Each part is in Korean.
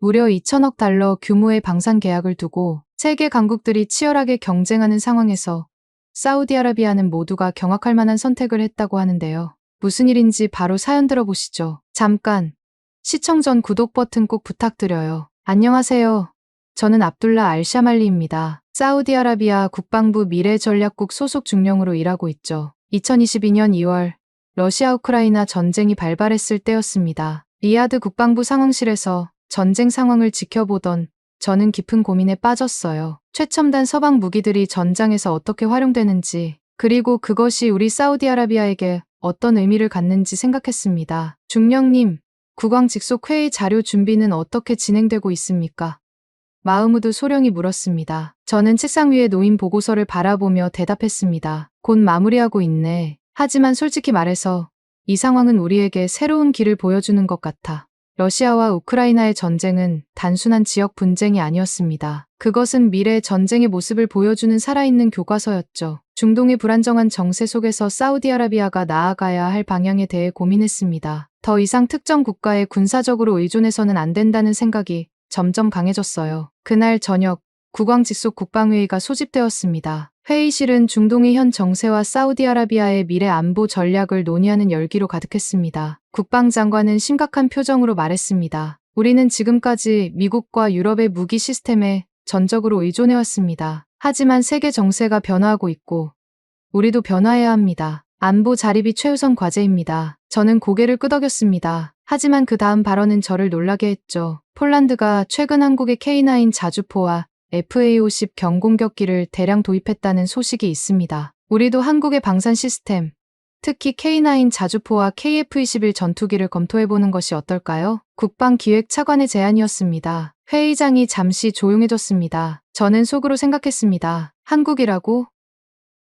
무려 2천억 달러 규모의 방산 계약을 두고 세계 강국들이 치열하게 경쟁하는 상황에서 사우디아라비아는 모두가 경악할 만한 선택을 했다고 하는데요. 무슨 일인지 바로 사연 들어보시죠. 잠깐, 시청 전 구독 버튼 꼭 부탁드려요. 안녕하세요. 저는 압둘라 알샤말리입니다. 사우디아라비아 국방부 미래전략국 소속 중령으로 일하고 있죠. 2022년 2월 러시아 우크라이나 전쟁이 발발했을 때였습니다. 리야드 국방부 상황실에서 전쟁 상황을 지켜보던 저는 깊은 고민에 빠졌어요. 최첨단 서방 무기들이 전장에서 어떻게 활용되는지, 그리고 그것이 우리 사우디아라비아에게 어떤 의미를 갖는지 생각했습니다. 중령님, 국왕 직속 회의 자료 준비는 어떻게 진행되고 있습니까? 마흐무드 소령이 물었습니다. 저는 책상 위에 놓인 보고서를 바라보며 대답했습니다. 곧 마무리하고 있네. 하지만 솔직히 말해서 이 상황은 우리에게 새로운 길을 보여주는 것 같아. 러시아와 우크라이나의 전쟁은 단순한 지역 분쟁이 아니었습니다. 그것은 미래 전쟁의 모습을 보여주는 살아있는 교과서였죠. 중동의 불안정한 정세 속에서 사우디아라비아가 나아가야 할 방향에 대해 고민했습니다. 더 이상 특정 국가에 군사적으로 의존해서는 안 된다는 생각이 점점 강해졌어요. 그날 저녁, 국왕 직속 국방회의가 소집되었습니다. 회의실은 중동의 현 정세와 사우디아라비아의 미래 안보 전략을 논의하는 열기로 가득했습니다. 국방장관은 심각한 표정으로 말했습니다. 우리는 지금까지 미국과 유럽의 무기 시스템에 전적으로 의존해왔습니다. 하지만 세계 정세가 변화하고 있고 우리도 변화해야 합니다. 안보 자립이 최우선 과제입니다. 저는 고개를 끄덕였습니다. 하지만 그 다음 발언은 저를 놀라게 했죠. 폴란드가 최근 한국의 K9 자주포와 FA-50 경공격기를 대량 도입했다는 소식이 있습니다. 우리도 한국의 방산 시스템, 특히 K9 자주포와 KF-21 전투기를 검토해보는 것이 어떨까요? 국방기획차관의 제안이었습니다. 회의장이 잠시 조용해졌습니다. 저는 속으로 생각했습니다. 한국이라고?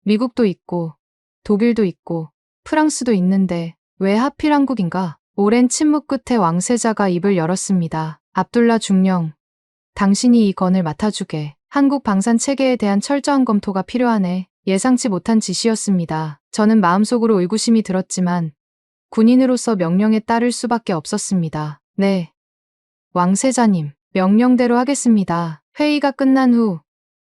미국도 있고, 독일도 있고, 프랑스도 있는데 왜 하필 한국인가? 오랜 침묵 끝에 왕세자가 입을 열었습니다. 압둘라 중령, 당신이 이 건을 맡아주게. 한국 방산 체계에 대한 철저한 검토가 필요하네. 예상치 못한 지시였습니다. 저는 마음속으로 의구심이 들었지만 군인으로서 명령에 따를 수밖에 없었습니다. 네, 왕세자님, 명령대로 하겠습니다. 회의가 끝난 후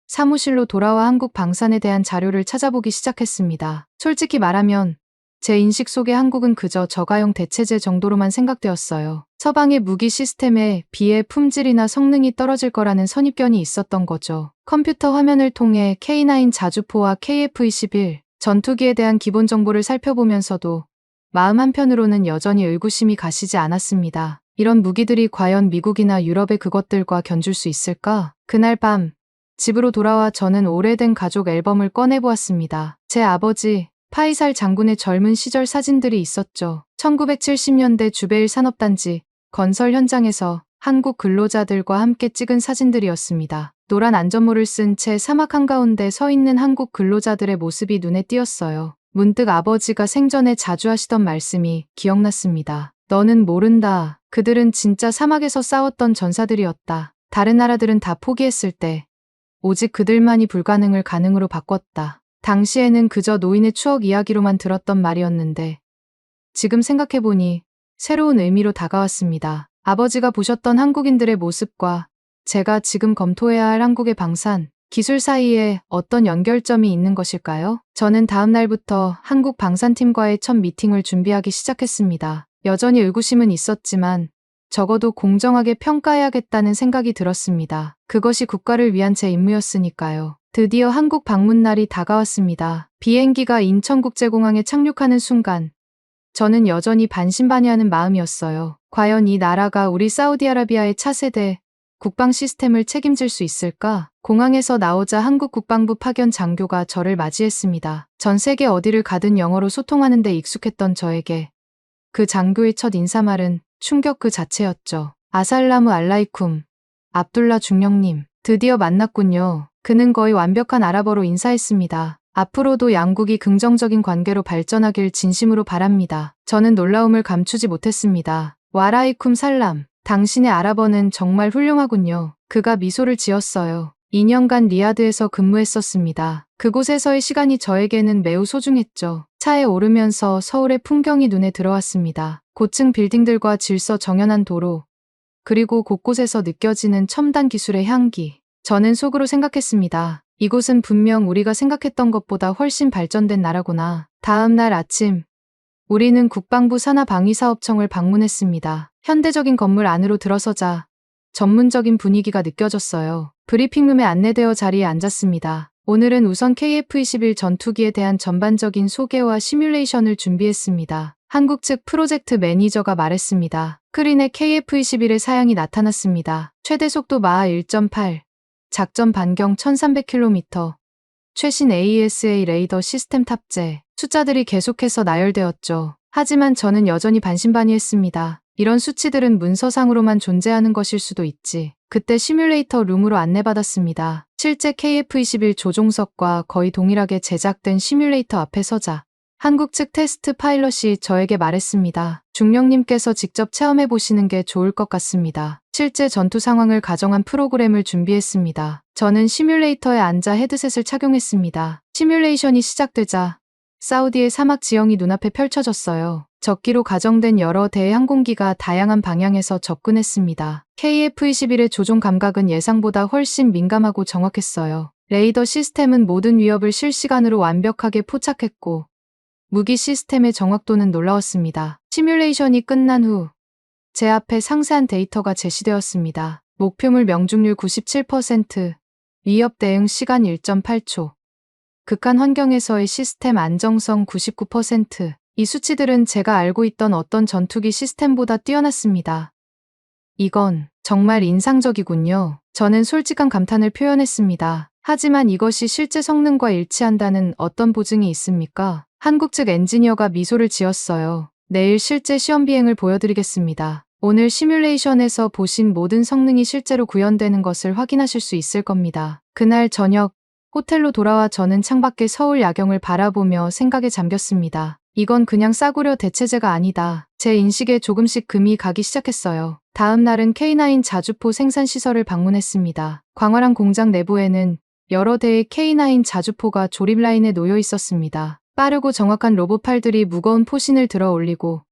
사무실로 돌아와 한국 방산에 대한 자료를 찾아보기 시작했습니다. 솔직히 말하면 제 인식 속에 한국은 그저 저가형 대체제 정도로만 생각되었어요. 서방의 무기 시스템에 비해 품질이나 성능이 떨어질 거라는 선입견이 있었던 거죠. 컴퓨터 화면을 통해 K9 자주포와 KF-21 전투기에 대한 기본 정보를 살펴보면서도 마음 한편으로는 여전히 의구심이 가시지 않았습니다. 이런 무기들이 과연 미국이나 유럽의 그것들과 견줄 수 있을까? 그날 밤 집으로 돌아와 저는 오래된 가족 앨범을 꺼내보았습니다. 제 아버지 파이살 장군의 젊은 시절 사진들이 있었죠. 1970년대 주베일 산업단지 건설 현장에서 한국 근로자들과 함께 찍은 사진들이었습니다. 노란 안전모를 쓴 채 사막 한가운데 서 있는 한국 근로자들의 모습이 눈에 띄었어요. 문득 아버지가 생전에 자주 하시던 말씀이 기억났습니다. 너는 모른다. 그들은 진짜 사막에서 싸웠던 전사들이었다. 다른 나라들은 다 포기했을 때 오직 그들만이 불가능을 가능으로 바꿨다. 당시에는 그저 노인의 추억 이야기로만 들었던 말이었는데 지금 생각해보니 새로운 의미로 다가왔습니다. 아버지가 보셨던 한국인들의 모습과 제가 지금 검토해야 할 한국의 방산, 기술 사이에 어떤 연결점이 있는 것일까요? 저는 다음 날부터 한국 방산팀과의 첫 미팅을 준비하기 시작했습니다. 여전히 의구심은 있었지만 적어도 공정하게 평가해야겠다는 생각이 들었습니다. 그것이 국가를 위한 제 임무였으니까요. 드디어 한국 방문 날이 다가왔습니다. 비행기가 인천국제공항에 착륙하는 순간 저는 여전히 반신반의하는 마음이었어요. 과연 이 나라가 우리 사우디아라비아의 차세대 국방 시스템을 책임질 수 있을까? 공항에서 나오자 한국 국방부 파견 장교가 저를 맞이했습니다. 전 세계 어디를 가든 영어로 소통하는 데 익숙했던 저에게 그 장교의 첫 인사말은 충격 그 자체였죠. 아살라무 알라이쿰, 압둘라 중령님, 드디어 만났군요. 그는 거의 완벽한 아랍어로 인사했습니다. 앞으로도 양국이 긍정적인 관계로 발전하길 진심으로 바랍니다. 저는 놀라움을 감추지 못했습니다. 와라이쿰 살람, 당신의 아랍어는 정말 훌륭하군요. 그가 미소를 지었어요. 2년간 리야드에서 근무했었습니다. 그곳에서의 시간이 저에게는 매우 소중했죠. 차에 오르면서 서울의 풍경이 눈에 들어왔습니다. 고층 빌딩들과 질서 정연한 도로, 그리고 곳곳에서 느껴지는 첨단 기술의 향기. 저는 속으로 생각했습니다. 이곳은 분명 우리가 생각했던 것보다 훨씬 발전된 나라구나. 다음 날 아침, 우리는 국방부 산하방위사업청을 방문했습니다. 현대적인 건물 안으로 들어서자 전문적인 분위기가 느껴졌어요. 브리핑룸에 안내되어 자리에 앉았습니다. 오늘은 우선 KF-21 전투기에 대한 전반적인 소개와 시뮬레이션을 준비했습니다. 한국 측 프로젝트 매니저가 말했습니다. 스크린에 KF-21의 사양이 나타났습니다. 최대 속도 마하 1.8, 작전 반경 1300km, 최신 AESA 레이더 시스템 탑재, 숫자들이 계속해서 나열되었죠. 하지만 저는 여전히 반신반의했습니다. 이런 수치들은 문서상으로만 존재하는 것일 수도 있지. 그때 시뮬레이터 룸으로 안내받았습니다. 실제 KF-21 조종석과 거의 동일하게 제작된 시뮬레이터 앞에 서자 한국 측 테스트 파일럿이 저에게 말했습니다. 중령님께서 직접 체험해보시는 게 좋을 것 같습니다. 실제 전투 상황을 가정한 프로그램을 준비했습니다. 저는 시뮬레이터에 앉아 헤드셋을 착용했습니다. 시뮬레이션이 시작되자 사우디의 사막 지형이 눈앞에 펼쳐졌어요. 적기로 가정된 여러 대의 항공기가 다양한 방향에서 접근했습니다. KF-21의 조종 감각은 예상보다 훨씬 민감하고 정확했어요. 레이더 시스템은 모든 위협을 실시간으로 완벽하게 포착했고 무기 시스템의 정확도는 놀라웠습니다. 시뮬레이션이 끝난 후 제 앞에 상세한 데이터가 제시되었습니다. 목표물 명중률 97%, 위협 대응 시간 1.8초, 극한 환경에서의 시스템 안정성 99%. 이 수치들은 제가 알고 있던 어떤 전투기 시스템보다 뛰어났습니다. 이건 정말 인상적이군요. 저는 솔직한 감탄을 표현했습니다. 하지만 이것이 실제 성능과 일치한다는 어떤 보증이 있습니까? 한국 측 엔지니어가 미소를 지었어요. 내일 실제 시험 비행을 보여드리겠습니다. 오늘 시뮬레이션에서 보신 모든 성능이 실제로 구현되는 것을 확인하실 수 있을 겁니다. 그날 저녁, 호텔로 돌아와 저는 창밖의 서울 야경을 바라보며 생각에 잠겼습니다. 이건 그냥 싸구려 대체제가 아니다. 제 인식에 조금씩 금이 가기 시작했어요. 다음 날은 K9 자주포 생산시설을 방문했습니다. 광활한 공장 내부에는 여러 대의 K9 자주포가 조립 라인에 놓여 있었습니다. 빠르고 정확한 로봇팔들이 무거운 포신을 들어 올리고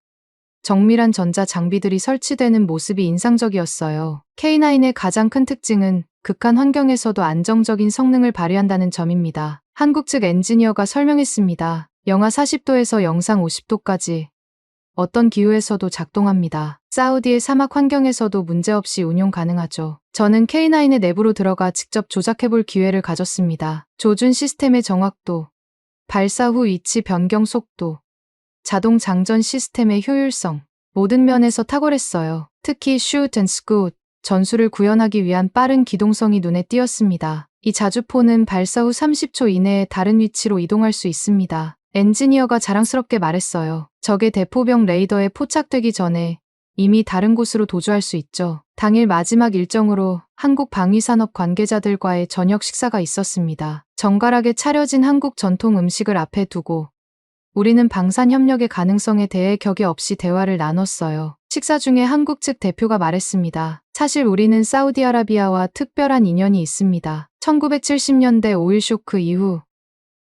정밀한 전자 장비들이 설치되는 모습이 인상적이었어요. K9의 가장 큰 특징은 극한 환경에서도 안정적인 성능을 발휘한다는 점입니다. 한국 측 엔지니어가 설명했습니다. 영하 40도에서 영상 50도까지 어떤 기후에서도 작동합니다. 사우디의 사막 환경에서도 문제없이 운용 가능하죠. 저는 K9의 내부로 들어가 직접 조작해볼 기회를 가졌습니다. 조준 시스템의 정확도, 발사 후 위치 변경 속도, 자동 장전 시스템의 효율성, 모든 면에서 탁월했어요. 특히 shoot and scoot, 전술을 구현하기 위한 빠른 기동성이 눈에 띄었습니다. 이 자주포는 발사 후 30초 이내에 다른 위치로 이동할 수 있습니다. 엔지니어가 자랑스럽게 말했어요. 적의 대포병 레이더에 포착되기 전에 이미 다른 곳으로 도주할 수 있죠. 당일 마지막 일정으로 한국 방위산업 관계자들과의 저녁 식사가 있었습니다. 정갈하게 차려진 한국 전통 음식을 앞에 두고 우리는 방산 협력의 가능성에 대해 격이 없이 대화를 나눴어요. 식사 중에 한국 측 대표가 말했습니다. 사실 우리는 사우디아라비아와 특별한 인연이 있습니다. 1970년대 오일 쇼크 이후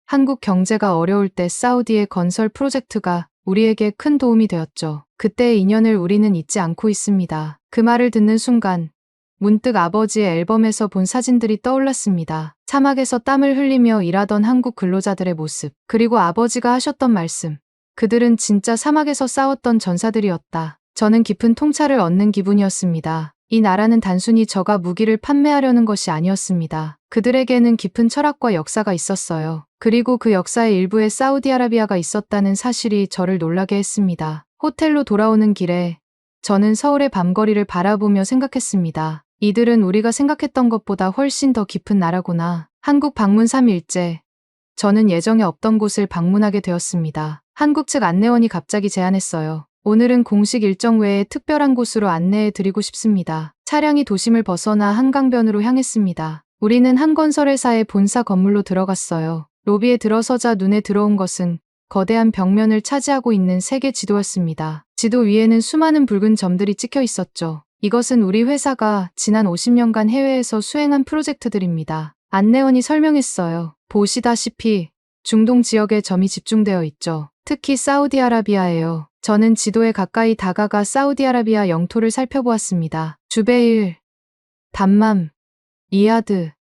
한국 경제가 어려울 때 사우디의 건설 프로젝트가 우리에게 큰 도움이 되었죠. 그때의 인연을 우리는 잊지 않고 있습니다. 그 말을 듣는 순간 문득 아버지의 앨범에서 본 사진들이 떠올랐습니다. 사막에서 땀을 흘리며 일하던 한국 근로자들의 모습, 그리고 아버지가 하셨던 말씀. 그들은 진짜 사막에서 싸웠던 전사들이었다. 저는 깊은 통찰을 얻는 기분이었습니다. 이 나라는 단순히 저가 무기를 판매하려는 것이 아니었습니다. 그들에게는 깊은 철학과 역사가 있었어요. 그리고 그 역사의 일부에 사우디아라비아가 있었다는 사실이 저를 놀라게 했습니다. 호텔로 돌아오는 길에 저는 서울의 밤거리를 바라보며 생각했습니다. 이들은 우리가 생각했던 것보다 훨씬 더 깊은 나라구나. 한국 방문 3일째. 저는 예정에 없던 곳을 방문하게 되었습니다. 한국 측 안내원이 갑자기 제안했어요. 오늘은 공식 일정 외에 특별한 곳으로 안내해 드리고 싶습니다. 차량이 도심을 벗어나 한강변으로 향했습니다. 우리는 한 건설회사의 본사 건물로 들어갔어요. 로비에 들어서자 눈에 들어온 것은 거대한 벽면을 차지하고 있는 세계 지도였습니다. 지도 위에는 수많은 붉은 점들이 찍혀 있었죠. 이것은 우리 회사가 지난 50년간 해외에서 수행한 프로젝트들입니다. 안내원이 설명했어요. 보시다시피 중동 지역에 점이 집중되어 있죠. 특히 사우디아라비아예요. 저는 지도에 가까이 다가가 사우디아라비아 영토를 살펴보았습니다. 주베일, 담맘, 리야드,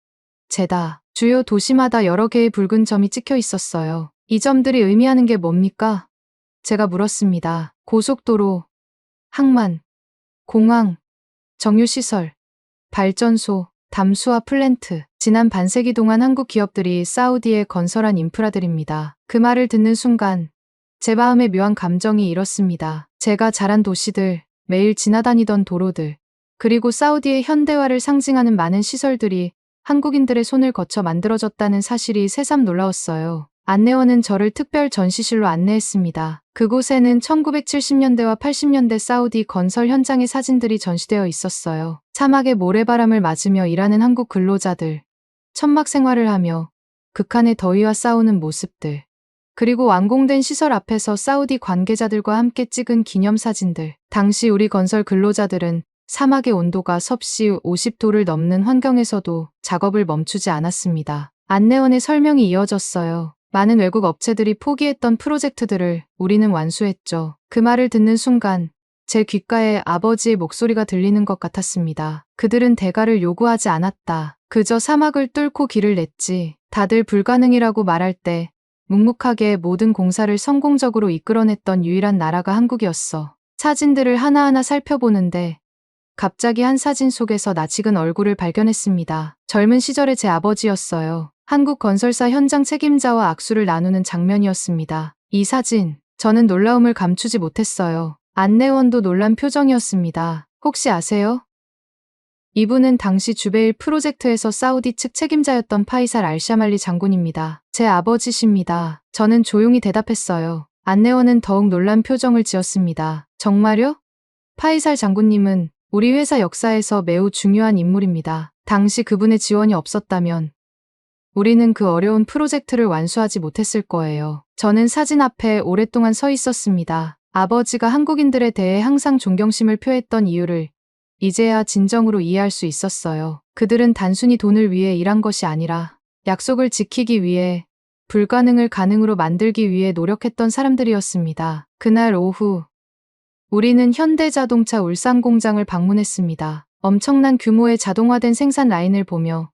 제다, 주요 도시마다 여러 개의 붉은 점이 찍혀 있었어요. 이 점들이 의미하는 게 뭡니까? 제가 물었습니다. 고속도로, 항만, 공항, 정유시설, 발전소, 담수화 플랜트. 지난 반세기 동안 한국 기업들이 사우디에 건설한 인프라들입니다. 그 말을 듣는 순간 제 마음에 묘한 감정이 일었습니다. 제가 자란 도시들, 매일 지나다니던 도로들, 그리고 사우디의 현대화를 상징하는 많은 시설들이 한국인들의 손을 거쳐 만들어졌다는 사실이 새삼 놀라웠어요. 안내원은 저를 특별 전시실로 안내했습니다. 그곳에는 1970년대와 80년대 사우디 건설 현장의 사진들이 전시되어 있었어요. 사막의 모래바람을 맞으며 일하는 한국 근로자들, 천막 생활을 하며 극한의 더위와 싸우는 모습들, 그리고 완공된 시설 앞에서 사우디 관계자들과 함께 찍은 기념사진들. 당시 우리 건설 근로자들은 사막의 온도가 섭씨 50도를 넘는 환경에서도 작업을 멈추지 않았습니다. 안내원의 설명이 이어졌어요. 많은 외국 업체들이 포기했던 프로젝트들을 우리는 완수했죠. 그 말을 듣는 순간 제 귓가에 아버지의 목소리가 들리는 것 같았습니다. 그들은 대가를 요구하지 않았다. 그저 사막을 뚫고 길을 냈지. 다들 불가능이라고 말할 때 묵묵하게 모든 공사를 성공적으로 이끌어냈던 유일한 나라가 한국이었어. 사진들을 하나하나 살펴보는데 갑자기 한 사진 속에서 낯익은 얼굴을 발견했습니다. 젊은 시절의 제 아버지였어요. 한국 건설사 현장 책임자와 악수를 나누는 장면이었습니다. 이 사진, 저는 놀라움을 감추지 못했어요. 안내원도 놀란 표정이었습니다. 혹시 아세요? 이분은 당시 주베일 프로젝트에서 사우디 측 책임자였던 파이살 알샤말리 장군입니다. 제 아버지십니다. 저는 조용히 대답했어요. 안내원은 더욱 놀란 표정을 지었습니다. 정말요? 파이살 장군님은 우리 회사 역사에서 매우 중요한 인물입니다. 당시 그분의 지원이 없었다면 우리는 그 어려운 프로젝트를 완수하지 못했을 거예요. 저는 사진 앞에 오랫동안 서 있었습니다. 아버지가 한국인들에 대해 항상 존경심을 표했던 이유를 이제야 진정으로 이해할 수 있었어요. 그들은 단순히 돈을 위해 일한 것이 아니라 약속을 지키기 위해, 불가능을 가능으로 만들기 위해 노력했던 사람들이었습니다. 그날 오후 우리는 현대자동차 울산 공장을 방문했습니다. 엄청난 규모의 자동화된 생산 라인을 보며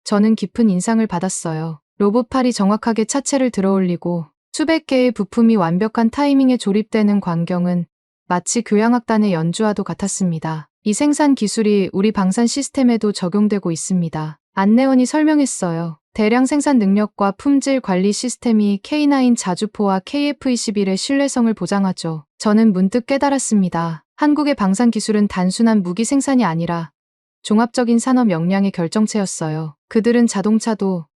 저는 깊은 인상을 받았어요. 로봇팔이 정확하게 차체를 들어올리고 수백 개의 부품이 완벽한 타이밍에 조립되는 광경은 마치 교향악단의 연주와도 같았습니다. 이 생산 기술이 우리 방산 시스템에도 적용되고 있습니다. 안내원이 설명했어요. 대량 생산 능력과 품질 관리 시스템이 K9 자주포와 KF21의 신뢰성을 보장하죠. 저는 문득 깨달았습니다. 한국의 방산 기술은 단순한 무기 생산이 아니라 종합적인 산업 역량의 결정체였어요. 그들은 자동차도,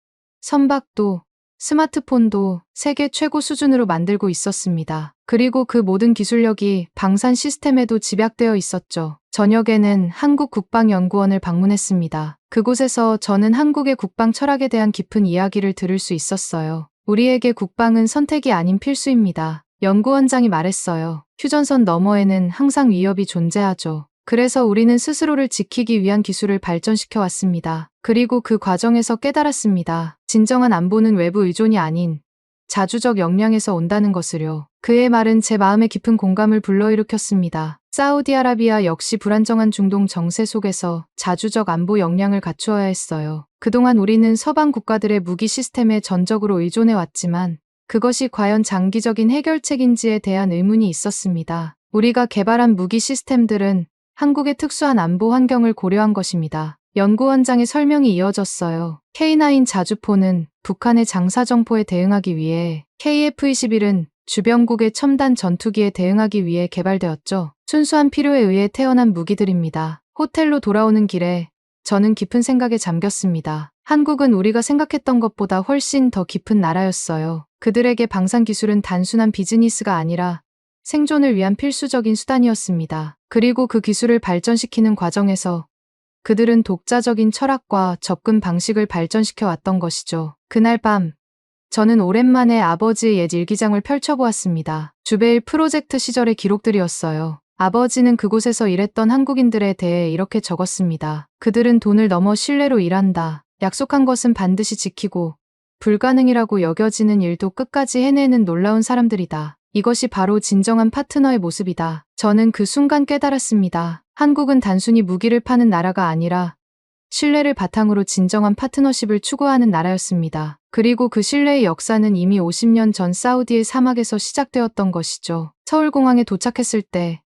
선박도, 스마트폰도 세계 최고 수준으로 만들고 있었습니다. 그리고 그 모든 기술력이 방산 시스템에도 집약되어 있었죠. 저녁에는 한국국방연구원을 방문했습니다. 그곳에서 저는 한국의 국방 철학에 대한 깊은 이야기를 들을 수 있었어요. 우리에게 국방은 선택이 아닌 필수입니다. 연구원장이 말했어요. 휴전선 너머에는 항상 위협이 존재하죠. 그래서 우리는 스스로를 지키기 위한 기술을 발전시켜 왔습니다. 그리고 그 과정에서 깨달았습니다. 진정한 안보는 외부 의존이 아닌 자주적 역량에서 온다는 것을요. 그의 말은 제 마음에 깊은 공감을 불러일으켰습니다. 사우디아라비아 역시 불안정한 중동 정세 속에서 자주적 안보 역량을 갖추어야 했어요. 그동안 우리는 서방 국가들의 무기 시스템에 전적으로 의존해 왔지만 그것이 과연 장기적인 해결책인지에 대한 의문이 있었습니다. 우리가 개발한 무기 시스템들은 한국의 특수한 안보 환경을 고려한 것입니다. 연구원장의 설명이 이어졌어요. K9 자주포는 북한의 장사정포에 대응하기 위해, KF21은 주변국의 첨단 전투기에 대응하기 위해 개발되었죠. 순수한 필요에 의해 태어난 무기들입니다. 호텔로 돌아오는 길에 저는 깊은 생각에 잠겼습니다. 한국은 우리가 생각했던 것보다 훨씬 더 깊은 나라였어요. 그들에게 방산 기술은 단순한 비즈니스가 아니라 생존을 위한 필수적인 수단이었습니다. 그리고 그 기술을 발전시키는 과정에서 그들은 독자적인 철학과 접근 방식을 발전시켜 왔던 것이죠. 그날 밤, 저는 오랜만에 아버지의 옛 일기장을 펼쳐보았습니다. 주베일 프로젝트 시절의 기록들이었어요. 아버지는 그곳에서 일했던 한국인들에 대해 이렇게 적었습니다. 그들은 돈을 넘어 신뢰로 일한다. 약속한 것은 반드시 지키고 불가능이라고 여겨지는 일도 끝까지 해내는 놀라운 사람들이다. 이것이 바로 진정한 파트너의 모습이다. 저는 그 순간 깨달았습니다. 한국은 단순히 무기를 파는 나라가 아니라 신뢰를 바탕으로 진정한 파트너십을 추구하는 나라였습니다. 그리고 그 신뢰의 역사는 이미 50년 전 사우디의 사막에서 시작되었던 것이죠. 서울공항에 도착했을 때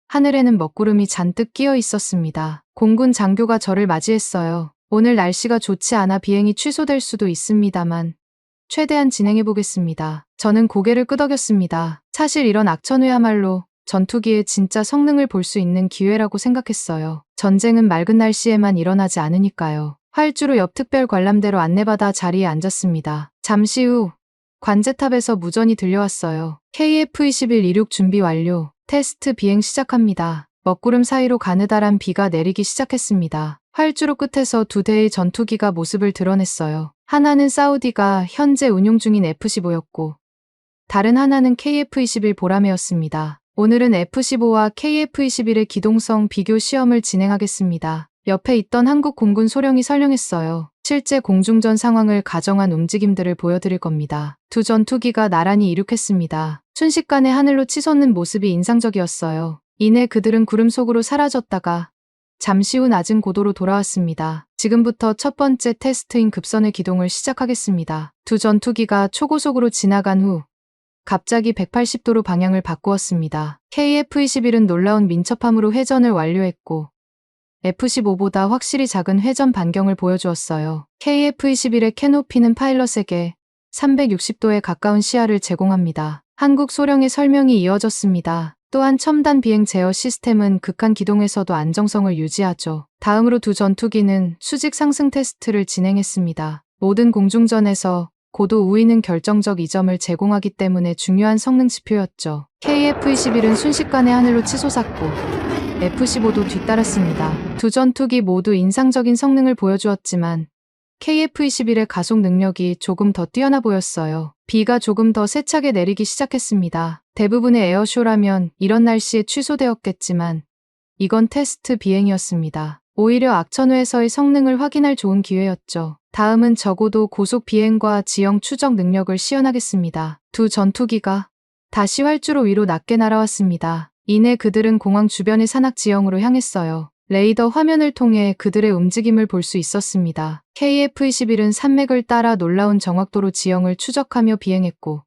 하늘에는 먹구름이 잔뜩 끼어 있었습니다. 공군 장교가 저를 맞이했어요. 오늘 날씨가 좋지 않아 비행이 취소될 수도 있습니다만 최대한 진행해보겠습니다. 저는 고개를 끄덕였습니다. 사실 이런 악천후야말로 전투기의 진짜 성능을 볼 수 있는 기회라고 생각했어요. 전쟁은 맑은 날씨에만 일어나지 않으니까요. 활주로 옆 특별 관람대로 안내받아 자리에 앉았습니다. 잠시 후 관제탑에서 무전이 들려왔어요. KF-21 이륙 준비 완료. 테스트 비행 시작합니다. 먹구름 사이로 가느다란 비가 내리기 시작했습니다. 활주로 끝에서 두 대의 전투기가 모습을 드러냈어요. 하나는 사우디가 현재 운용 중인 F-15였고 다른 하나는 KF-21 보라매였습니다. 오늘은 F-15와 KF-21의 기동성 비교 시험을 진행하겠습니다. 옆에 있던 한국 공군 소령이 설명했어요. 실제 공중전 상황을 가정한 움직임들을 보여드릴 겁니다. 두 전투기가 나란히 이륙했습니다. 순식간에 하늘로 치솟는 모습이 인상적이었어요. 이내 그들은 구름 속으로 사라졌다가 잠시 후 낮은 고도로 돌아왔습니다. 지금부터 첫 번째 테스트인 급선의 기동을 시작하겠습니다. 두 전투기가 초고속으로 지나간 후 갑자기 180도로 방향을 바꾸었습니다. KF-21은 놀라운 민첩함으로 회전을 완료했고 F-15보다 확실히 작은 회전 반경을 보여주었어요. KF-21의 캐노피는 파일럿에게 360도에 가까운 시야를 제공합니다. 한국 소령의 설명이 이어졌습니다. 또한 첨단 비행 제어 시스템은 극한 기동에서도 안정성을 유지하죠. 다음으로 두 전투기는 수직 상승 테스트를 진행했습니다. 모든 공중전에서 고도 우위는 결정적 이점을 제공하기 때문에 중요한 성능 지표였죠. KF-21은 순식간에 하늘로 치솟았고 F-15도 뒤따랐습니다. 두 전투기 모두 인상적인 성능을 보여주었지만 KF-21의 가속 능력이 조금 더 뛰어나 보였어요. 비가 조금 더 세차게 내리기 시작했습니다. 대부분의 에어쇼라면 이런 날씨에 취소되었겠지만 이건 테스트 비행이었습니다. 오히려 악천후에서의 성능을 확인할 좋은 기회였죠. 다음은 적어도 고속 비행과 지형 추적 능력을 시연하겠습니다. 두 전투기가 다시 활주로 위로 낮게 날아왔습니다. 이내 그들은 공항 주변의 산악 지형으로 향했어요. 레이더 화면을 통해 그들의 움직임을 볼 수 있었습니다. KF-21은 산맥을 따라 놀라운 정확도로 지형을 추적하며 비행했고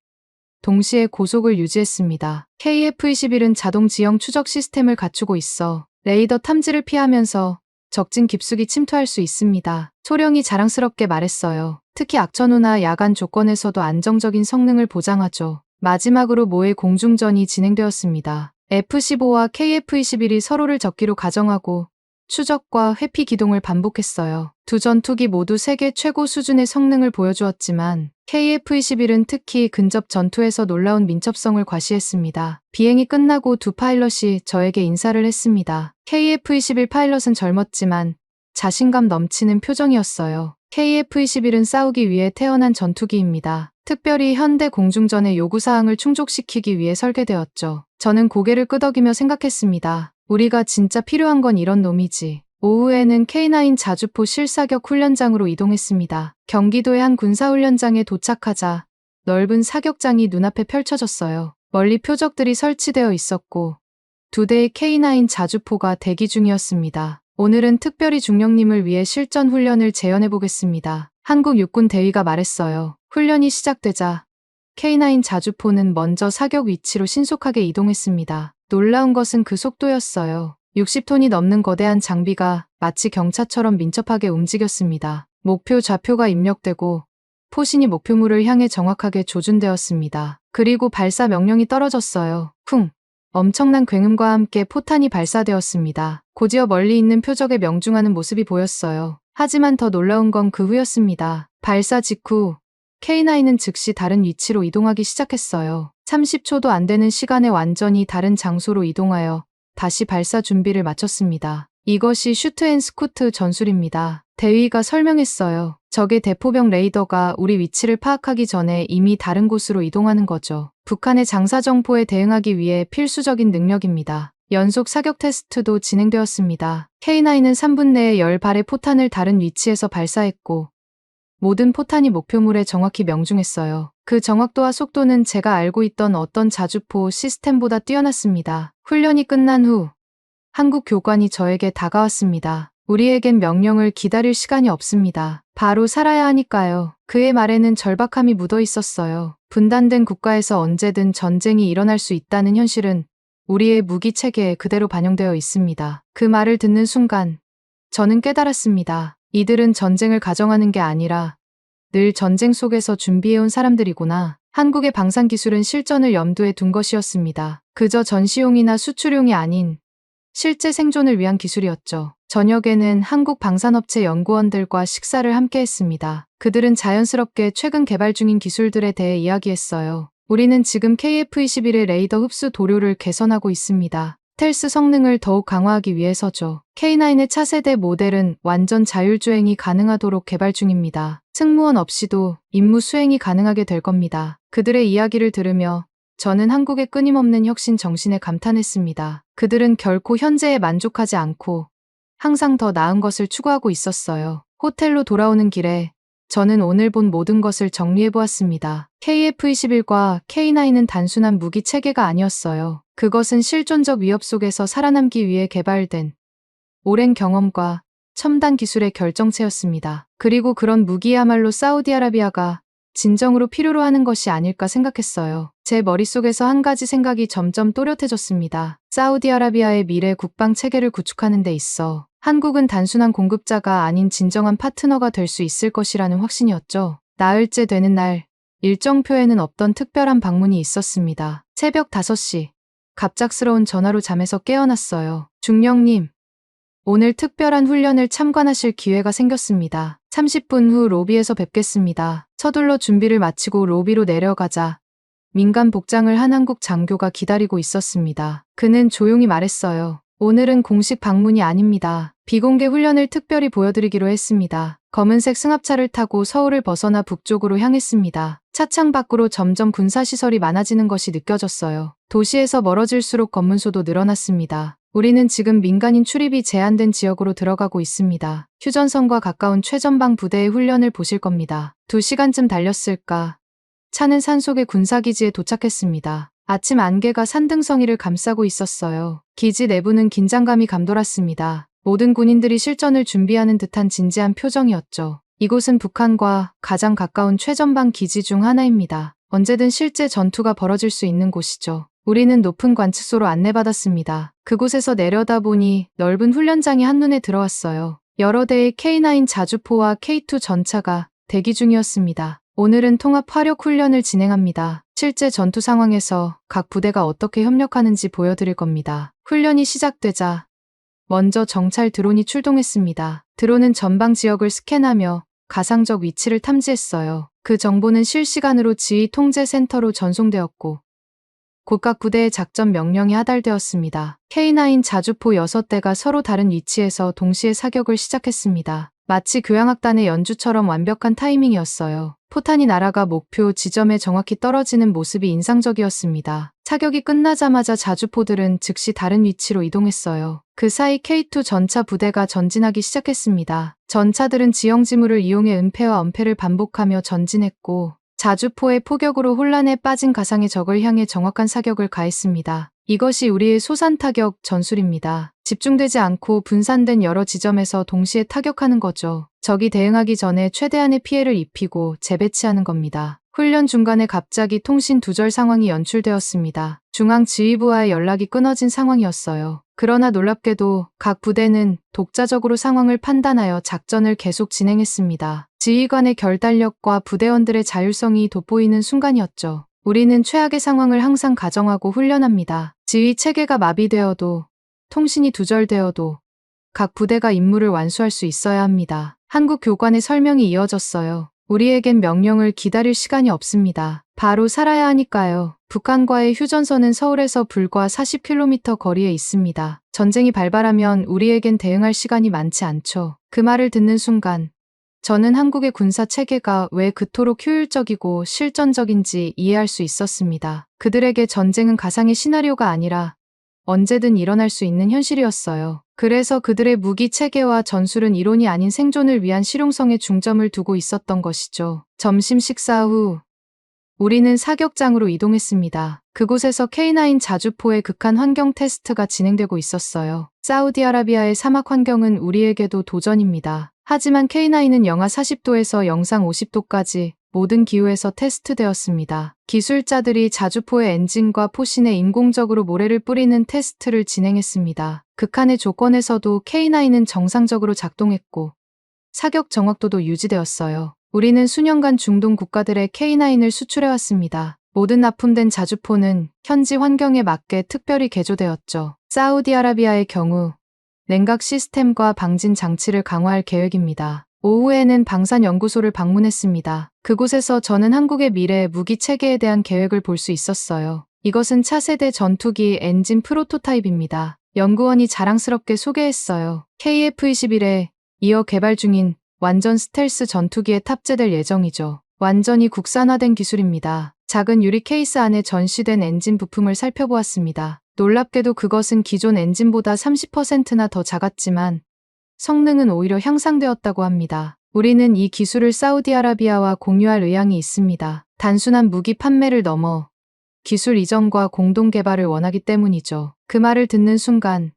동시에 고속을 유지했습니다. KF-21은 자동 지형 추적 시스템을 갖추고 있어 레이더 탐지를 피하면서 적진 깊숙이 침투할 수 있습니다. 소령이 자랑스럽게 말했어요. 특히 악천후나 야간 조건에서도 안정적인 성능을 보장하죠. 마지막으로 모의 공중전이 진행되었습니다. F-15와 KF-21이 서로를 적기로 가정하고 추적과 회피 기동을 반복했어요. 두 전투기 모두 세계 최고 수준의 성능을 보여주었지만 KF-21은 특히 근접 전투에서 놀라운 민첩성을 과시했습니다. 비행이 끝나고 두 파일럿이 저에게 인사를 했습니다. KF-21 파일럿은 젊었지만 자신감 넘치는 표정이었어요. KF-21은 싸우기 위해 태어난 전투기입니다. 특별히 현대 공중전의 요구사항을 충족시키기 위해 설계되었죠. 저는 고개를 끄덕이며 생각했습니다. 우리가 진짜 필요한 건 이런 놈이지. 오후에는 K9 자주포 실사격 훈련장으로 이동했습니다. 경기도의 한 군사훈련장에 도착하자 넓은 사격장이 눈앞에 펼쳐졌어요. 멀리 표적들이 설치되어 있었고 두 대의 K9 자주포가 대기 중이었습니다. 오늘은 특별히 중령님을 위해 실전 훈련을 재현해보겠습니다. 한국 육군 대위가 말했어요. 훈련이 시작되자 K9 자주포는 먼저 사격 위치로 신속하게 이동했습니다. 놀라운 것은 그 속도였어요. 60톤이 넘는 거대한 장비가 마치 경차처럼 민첩하게 움직였습니다. 목표 좌표가 입력되고 포신이 목표물을 향해 정확하게 조준되었습니다. 그리고 발사 명령이 떨어졌어요. 쿵! 엄청난 굉음과 함께 포탄이 발사되었습니다. 곧이어 멀리 있는 표적에 명중하는 모습이 보였어요. 하지만 더 놀라운 건 그 후였습니다. 발사 직후 K9은 즉시 다른 위치로 이동하기 시작했어요. 30초도 안 되는 시간에 완전히 다른 장소로 이동하여 다시 발사 준비를 마쳤습니다. 이것이 슈트 앤 스쿠트 전술입니다. 대위가 설명했어요. 적의 대포병 레이더가 우리 위치를 파악하기 전에 이미 다른 곳으로 이동하는 거죠. 북한의 장사정포에 대응하기 위해 필수적인 능력입니다. 연속 사격 테스트도 진행되었습니다. K9은 3분 내에 10발의 포탄을 다른 위치에서 발사했고 모든 포탄이 목표물에 정확히 명중했어요. 그 정확도와 속도는 제가 알고 있던 어떤 자주포 시스템보다 뛰어났습니다. 훈련이 끝난 후 한국 교관이 저에게 다가왔습니다. 우리에겐 명령을 기다릴 시간이 없습니다. 바로 살아야 하니까요. 그의 말에는 절박함이 묻어 있었어요. 분단된 국가에서 언제든 전쟁이 일어날 수 있다는 현실은 우리의 무기 체계에 그대로 반영되어 있습니다. 그 말을 듣는 순간 저는 깨달았습니다. 이들은 전쟁을 가정하는 게 아니라 늘 전쟁 속에서 준비해온 사람들이구나. 한국의 방산 기술은 실전을 염두에 둔 것이었습니다. 그저 전시용이나 수출용이 아닌 실제 생존을 위한 기술이었죠. 저녁에는 한국 방산업체 연구원들과 식사를 함께 했습니다. 그들은 자연스럽게 최근 개발 중인 기술들에 대해 이야기했어요. 우리는 지금 KF-21의 레이더 흡수 도료를 개선하고 있습니다. 스텔스 성능을 더욱 강화하기 위해서죠. K9의 차세대 모델은 완전 자율주행이 가능하도록 개발 중입니다. 승무원 없이도 임무 수행이 가능하게 될 겁니다. 그들의 이야기를 들으며 저는 한국의 끊임없는 혁신 정신에 감탄했습니다. 그들은 결코 현재에 만족하지 않고 항상 더 나은 것을 추구하고 있었어요. 호텔로 돌아오는 길에 저는 오늘 본 모든 것을 정리해보았습니다. KF-21과 K9은 단순한 무기 체계가 아니었어요. 그것은 실존적 위협 속에서 살아남기 위해 개발된 오랜 경험과 첨단 기술의 결정체였습니다. 그리고 그런 무기야말로 사우디아라비아가 진정으로 필요로 하는 것이 아닐까 생각했어요. 제 머릿속에서 한 가지 생각이 점점 또렷해졌습니다. 사우디아라비아의 미래 국방 체계를 구축하는 데 있어 한국은 단순한 공급자가 아닌 진정한 파트너가 될 수 있을 것이라는 확신이었죠. 나흘째 되는 날, 일정표에는 없던 특별한 방문이 있었습니다. 새벽 5시, 갑작스러운 전화로 잠에서 깨어났어요. 중령님, 오늘 특별한 훈련을 참관하실 기회가 생겼습니다. 30분 후 로비에서 뵙겠습니다. 서둘러 준비를 마치고 로비로 내려가자 민간 복장을 한 한국 장교가 기다리고 있었습니다. 그는 조용히 말했어요. 오늘은 공식 방문이 아닙니다. 비공개 훈련을 특별히 보여드리기로 했습니다. 검은색 승합차를 타고 서울을 벗어나 북쪽으로 향했습니다. 차창 밖으로 점점 군사시설이 많아지는 것이 느껴졌어요. 도시에서 멀어질수록 검문소도 늘어났습니다. 우리는 지금 민간인 출입이 제한된 지역으로 들어가고 있습니다. 휴전선과 가까운 최전방 부대의 훈련을 보실 겁니다. 2시간쯤 달렸을까? 차는 산속의 군사기지에 도착했습니다. 아침 안개가 산등성이를 감싸고 있었어요. 기지 내부는 긴장감이 감돌았습니다. 모든 군인들이 실전을 준비하는 듯한 진지한 표정이었죠. 이곳은 북한과 가장 가까운 최전방 기지 중 하나입니다. 언제든 실제 전투가 벌어질 수 있는 곳이죠. 우리는 높은 관측소로 안내받았습니다. 그곳에서 내려다보니 넓은 훈련장이 한눈에 들어왔어요. 여러 대의 K9 자주포와 K2 전차가 대기 중이었습니다. 오늘은 통합 화력 훈련을 진행합니다. 실제 전투 상황에서 각 부대가 어떻게 협력하는지 보여드릴 겁니다. 훈련이 시작되자 먼저 정찰 드론이 출동했습니다. 드론은 전방 지역을 스캔하며 가상적 위치를 탐지했어요. 그 정보는 실시간으로 지휘 통제 센터로 전송되었고 각각 부대의 작전 명령이 하달되었습니다. K9 자주포 6대가 서로 다른 위치에서 동시에 사격을 시작했습니다. 마치 교향악단의 연주처럼 완벽한 타이밍이었어요. 포탄이 날아가 목표 지점에 정확히 떨어지는 모습이 인상적이었습니다. 사격이 끝나자마자 자주포들은 즉시 다른 위치로 이동했어요. 그 사이 K2 전차 부대가 전진하기 시작했습니다. 전차들은 지형지물을 이용해 은폐와 엄폐를 반복하며 전진했고 자주포의 포격으로 혼란에 빠진 가상의 적을 향해 정확한 사격을 가했습니다. 이것이 우리의 소산타격 전술입니다. 집중되지 않고 분산된 여러 지점에서 동시에 타격하는 거죠. 적이 대응하기 전에 최대한의 피해를 입히고 재배치하는 겁니다. 훈련 중간에 갑자기 통신 두절 상황이 연출되었습니다. 중앙지휘부와의 연락이 끊어진 상황이었어요. 그러나 놀랍게도 각 부대는 독자적으로 상황을 판단하여 작전을 계속 진행했습니다. 지휘관의 결단력과 부대원들의 자율성이 돋보이는 순간이었죠. 우리는 최악의 상황을 항상 가정하고 훈련합니다. 지휘 체계가 마비되어도 통신이 두절되어도 각 부대가 임무를 완수할 수 있어야 합니다. 한국 교관의 설명이 이어졌어요. 우리에겐 명령을 기다릴 시간이 없습니다. 바로 살아야 하니까요. 북한과의 휴전선은 서울에서 불과 40km 거리에 있습니다. 전쟁이 발발하면 우리에겐 대응할 시간이 많지 않죠. 그 말을 듣는 순간 저는 한국의 군사 체계가 왜 그토록 효율적이고 실전적인지 이해할 수 있었습니다. 그들에게 전쟁은 가상의 시나리오가 아니라 언제든 일어날 수 있는 현실이었어요. 그래서 그들의 무기 체계와 전술은 이론이 아닌 생존을 위한 실용성에 중점을 두고 있었던 것이죠. 점심 식사 후 우리는 사격장으로 이동했습니다. 그곳에서 K9 자주포의 극한 환경 테스트가 진행되고 있었어요. 사우디아라비아의 사막 환경은 우리에게도 도전입니다. 하지만 K9은 영하 40도에서 영상 50도까지 모든 기후에서 테스트되었습니다. 기술자들이 자주포의 엔진과 포신에 인공적으로 모래를 뿌리는 테스트를 진행했습니다. 극한의 조건에서도 K9은 정상적으로 작동했고 사격 정확도도 유지되었어요. 우리는 수년간 중동 국가들의 K9을 수출해왔습니다. 모든 납품된 자주포는 현지 환경에 맞게 특별히 개조되었죠. 사우디아라비아의 경우 냉각 시스템과 방진 장치를 강화할 계획입니다. 오후에는 방산연구소를 방문했습니다. 그곳에서 저는 한국의 미래 무기 체계에 대한 계획을 볼 수 있었어요. 이것은 차세대 전투기 엔진 프로토타입입니다. 연구원이 자랑스럽게 소개했어요. KF-21에 이어 개발 중인 완전 스텔스 전투기에 탑재될 예정이죠. 완전히 국산화된 기술입니다. 작은 유리 케이스 안에 전시된 엔진 부품을 살펴보았습니다. 놀랍게도 그것은 기존 엔진보다 30%나 더 작았지만 성능은 오히려 향상되었다고 합니다. 우리는 이 기술을 사우디아라비아와 공유할 의향이 있습니다. 단순한 무기 판매를 넘어 기술 이전과 공동 개발을 원하기 때문이죠. 그 말을 듣는 순간